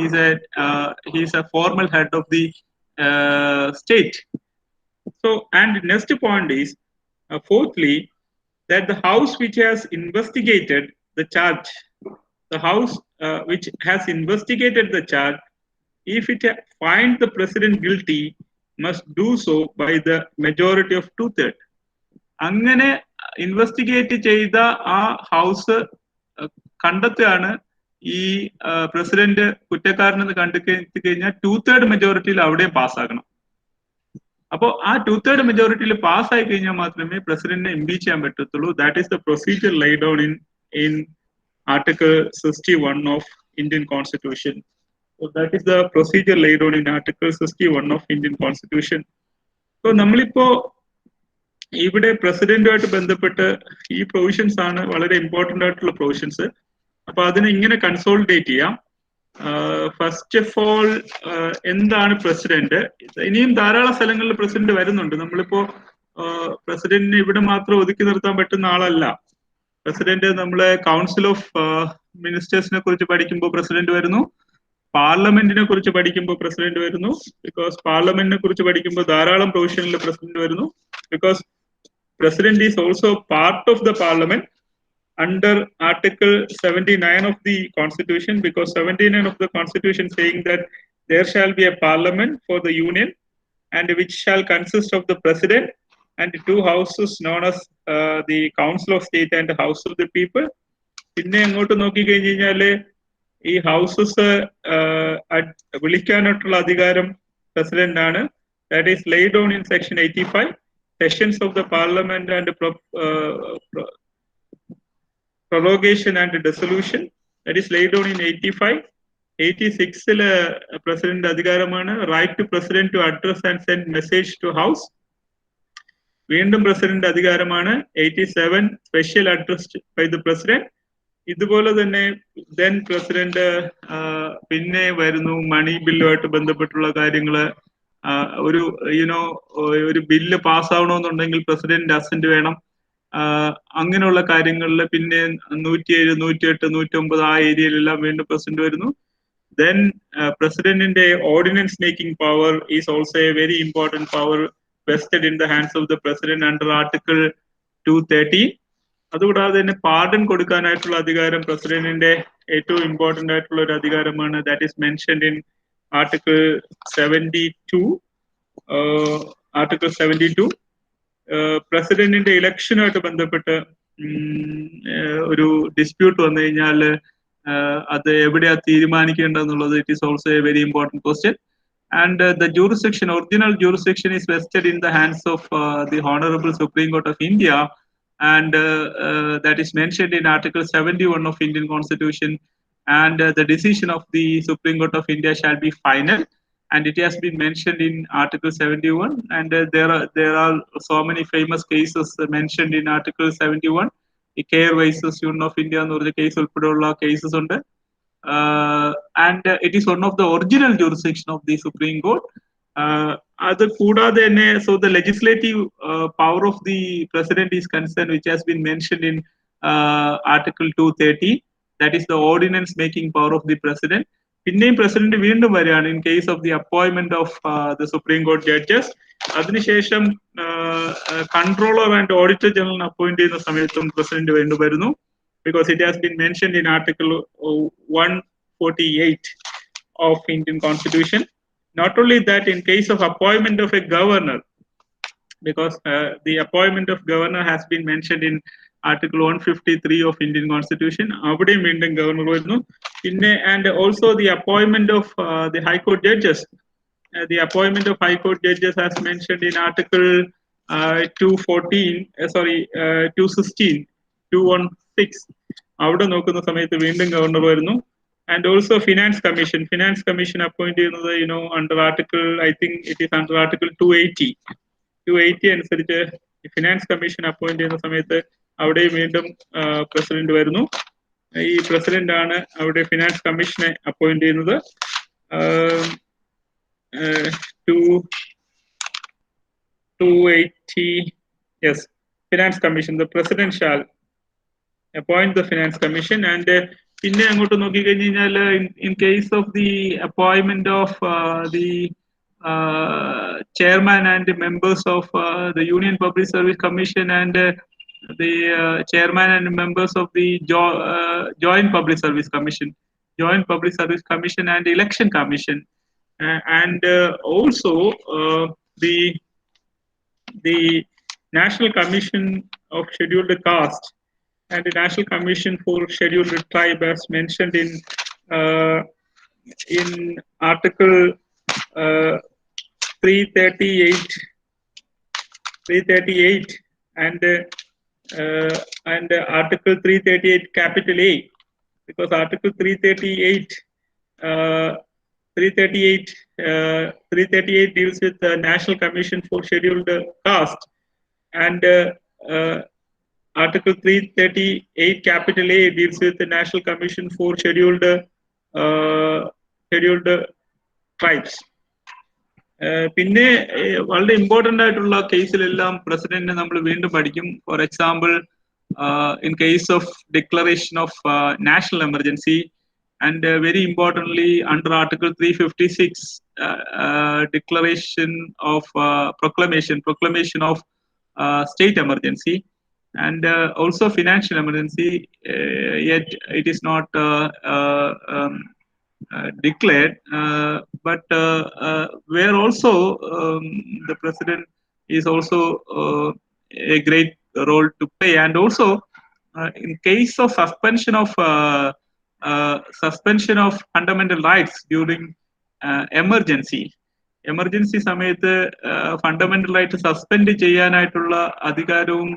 Speaker 2: is a formal head of the state. So, and next point is, fourthly, that the house which has investigated the charge, the house which has investigated the charge, if it finds the president guilty, must do so by the majority of two-thirds. അങ്ങനെ investigate ചെയ്ത ആ house കണ്ടെത്തുകയാണ് ഈ president കുറ്റക്കാരനെന്ന് കണ്ടെത്തി കഴിഞ്ഞാൽ to-third മെജോറിറ്റിയിൽ അവിടെ പാസ്സാക്കണം. അപ്പോൾ ആ ടു-തേർഡ് മെജോറിറ്റിയിൽ പാസ്സായി കഴിഞ്ഞാൽ മാത്രമേ പ്രസിഡന്റിനെ ഇംപീച്ച് ചെയ്യാൻ പറ്റത്തുള്ളൂ. That is the procedure laid down in article 61 of Indian constitution. So that is the procedure laid on in Article 61 of Indian Constitution. So നമ്മളിപ്പോ ഇവിടെ പ്രസിഡന്റുമായിട്ട് ബന്ധപ്പെട്ട് ഈ പ്രൊവിഷൻസ് ആണ് വളരെ ഇമ്പോർട്ടന്റ് ആയിട്ടുള്ള പ്രൊവിഷൻസ്. അപ്പൊ അതിനെ ഇങ്ങനെ കൺസോളിഡേറ്റ് ചെയ്യാം. ഫസ്റ്റ് ഓഫ് ഓൾ, എന്താണ് പ്രസിഡന്റ്? ഇനിയും ധാരാളം സ്ഥലങ്ങളിൽ പ്രസിഡന്റ് വരുന്നുണ്ട്. നമ്മളിപ്പോ പ്രസിഡന്റിനെ ഇവിടെ മാത്രം ഒതുക്കി നിർത്താൻ പറ്റുന്ന ആളല്ല. പ്രസിഡന്റ് നമ്മള് കൗൺസിൽ ഓഫ് മിനിസ്റ്റേഴ്സിനെ കുറിച്ച് പഠിക്കുമ്പോൾ പ്രസിഡന്റ് വരുന്നു. പാർലമെന്റിനെ കുറിച്ച് പഠിക്കുമ്പോൾ പ്രസിഡന്റ് വരുന്നു. ബിക്കോസ് പാർലമെന്റിനെ കുറിച്ച് പഠിക്കുമ്പോൾ ധാരാളം പ്രൊവിഷനിൽ പ്രസിഡന്റ് വരുന്നു. Because president is also part of the parliament under article 79 of the constitution, because 79 of the constitution saying that there shall be a parliament for the union and which shall consist of the president and two houses known as the council of state and the house of the people. പിന്നെ അങ്ങോട്ട് നോക്കി കഴിഞ്ഞു കഴിഞ്ഞാല് ഈ houses വിളിക്കാനായിട്ടുള്ള അധികാരം president ആണ്. That is laid on in section 85. Sessions of the parliament and prorogation and dissolution, that is laid on in 85. 86 president അധികാരമാണ്. Right to president to address and send message to house, വീണ്ടും president അധികാരമാണ്. 87 special address by the president. ഇതുപോലെ തന്നെ then president പിന്നെ വരുന്നു മണി ബില്ലുമായിട്ട് ബന്ധപ്പെട്ടുള്ള കാര്യങ്ങള്. ഒരു ബില്ല് പാസ്സാവണമെന്നുണ്ടെങ്കിൽ പ്രസിഡന്റ് അസന്റ് വേണം. അങ്ങനെയുള്ള കാര്യങ്ങളിൽ പിന്നെ 107, 108, 109 ആ ഏരിയയിലെല്ലാം വീണ്ടും പ്രസിഡന്റ് വരുന്നു. ദെൻ പ്രസിഡന്റിന്റെ ordinance making power is also a very important power vested in the hands of the president under article 230. അതുകൂടാതെ തന്നെ പാർഡൺ കൊടുക്കാനായിട്ടുള്ള അധികാരം പ്രസിഡന്റിന്റെ ഏറ്റവും ഇമ്പോർട്ടന്റ് ആയിട്ടുള്ള ഒരു അധികാരമാണ്. That is mentioned in article 72. Article 72 പ്രസിഡന്റിന്റെ ഇലക്ഷനുമായിട്ട് ബന്ധപ്പെട്ട് ഒരു ഡിസ്പ്യൂട്ട് വന്നു കഴിഞ്ഞാൽ അത് എവിടെയാ തീരുമാനിക്കേണ്ടതെന്നുള്ളത് it is also a very important question. And the jurisdiction, original jurisdiction is vested in the hands of the Honorable Supreme Court of India, and that is mentioned in Article 71 of Indian Constitution. And the decision of the Supreme Court of India shall be final, and it has been mentioned in Article 71. And there are so many famous cases mentioned in Article 71. The Care versus Union of India എന്ന് പറഞ്ഞ case ഉൾപ്പെടെയുള്ള cases ഉണ്ട്. And it is one of the original jurisdiction of the Supreme Court. അത് കൂടാതെ തന്നെ, so the legislative power of the president is concerned, which has been mentioned in Article 230, that is the ordinance making power of the president. പിന്നെയും president വീണ്ടും വരികയാണ് in case of the appointment of the Supreme Court judges. അതിനുശേഷം controller and auditor general appoint ചെയ്യുന്ന സമയത്തും president വീണ്ടും വരുന്നു, because it has been mentioned in Article 148 of Indian Constitution. Not only that, in case of appointment of a governor, because the appointment of governor has been mentioned in Article 153 of Indian Constitution. അവിടെയും വീണ്ടും governor വരുന്നു. പിന്നെ and also the appointment of the High Court judges. The appointment of High Court judges as mentioned in Article 216, 216. അവിടെ നോക്കുന്ന സമയത്ത് വീണ്ടും governor വരുന്നു. And also Finance Commission. Finance Commission appoint ചെയ്യുന്നത് under Article, I think it is under Article 280 അനുസരിച്ച് finance commission appoint ചെയ്യുന്ന സമയത്ത് അവിടെ വീണ്ടും പ്രസിഡന്റ് വരുന്നു. ഈ പ്രസിഡന്റ് ആണ് അവിടെ ഫിനാൻസ് കമ്മീഷനെ അപ്പോയിന്റ് ചെയ്യുന്നത്. 280, yes, Finance Commission. The President shall appoint the Finance Commission. And പിന്നെ അങ്ങോട്ട് നോക്കിക്കഴിഞ്ഞ് കഴിഞ്ഞാൽ in case of the appointment of the chairman and members of the Union Public Service Commission, and the chairman and members of the Joint Public Service Commission, and Election Commission, and also the National Commission of Scheduled Caste and the National Commission for Scheduled Tribe, as mentioned in Article 338 and Article 338 capital A, because Article 338 deals with the National Commission for Scheduled Caste, and Article 338 capital A deals with the National Commission for Scheduled Tribes. പിന്നെ വളരെ important ആയിട്ടുള്ള കേസിലെല്ലാം പ്രസിഡന്റിനെ നമ്മൾ വീണ്ടും പഠിക്കും. For example, in case of declaration of national emergency, and very importantly under Article 356, declaration of proclamation of state emergency, and also financial emergency, yet it is not declared, but where also the president is also a great role to play. And also in case of suspension of fundamental rights during emergency സമയത്ത് fundamental right suspend ചെയ്യാനായിട്ടുള്ള അധികാരവും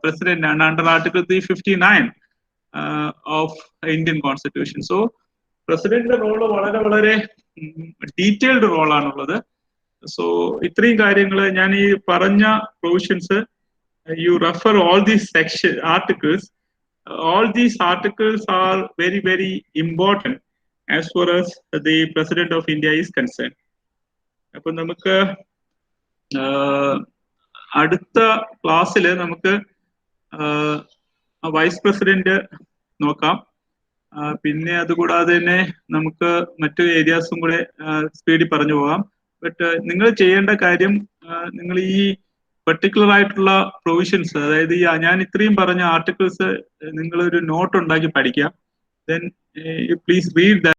Speaker 2: president ആണ് under article 359 of Indian constitution. So പ്രസിഡന്റിന്റെ role വളരെ വളരെ detailed റോളാണുള്ളത്. So ഇത്രയും കാര്യങ്ങൾ ഞാൻ ഈ പറഞ്ഞ provisions, U refer all these articles. All these articles are very, very important as far as the President of India is concerned. അപ്പോൾ നമുക്ക് അടുത്ത ക്ലാസ്സിൽ നമുക്ക് വൈസ് പ്രസിഡന്റ് നോക്കാം. പിന്നെ അതുകൂടാതെ തന്നെ നമുക്ക് മറ്റു ഏരിയാസും കൂടെ സ്പീഡിൽ പറഞ്ഞു പോകാം. ബട്ട് നിങ്ങൾ ചെയ്യേണ്ട കാര്യം, നിങ്ങൾ ഈ പെർട്ടിക്കുലർ ആയിട്ടുള്ള പ്രൊവിഷൻസ്, അതായത് ഈ ഞാൻ ഇത്രയും പറഞ്ഞ ആർട്ടിക്കിൾസ് നിങ്ങൾ ഒരു നോട്ട് ഉണ്ടാക്കി പഠിക്കാം. Then please read that.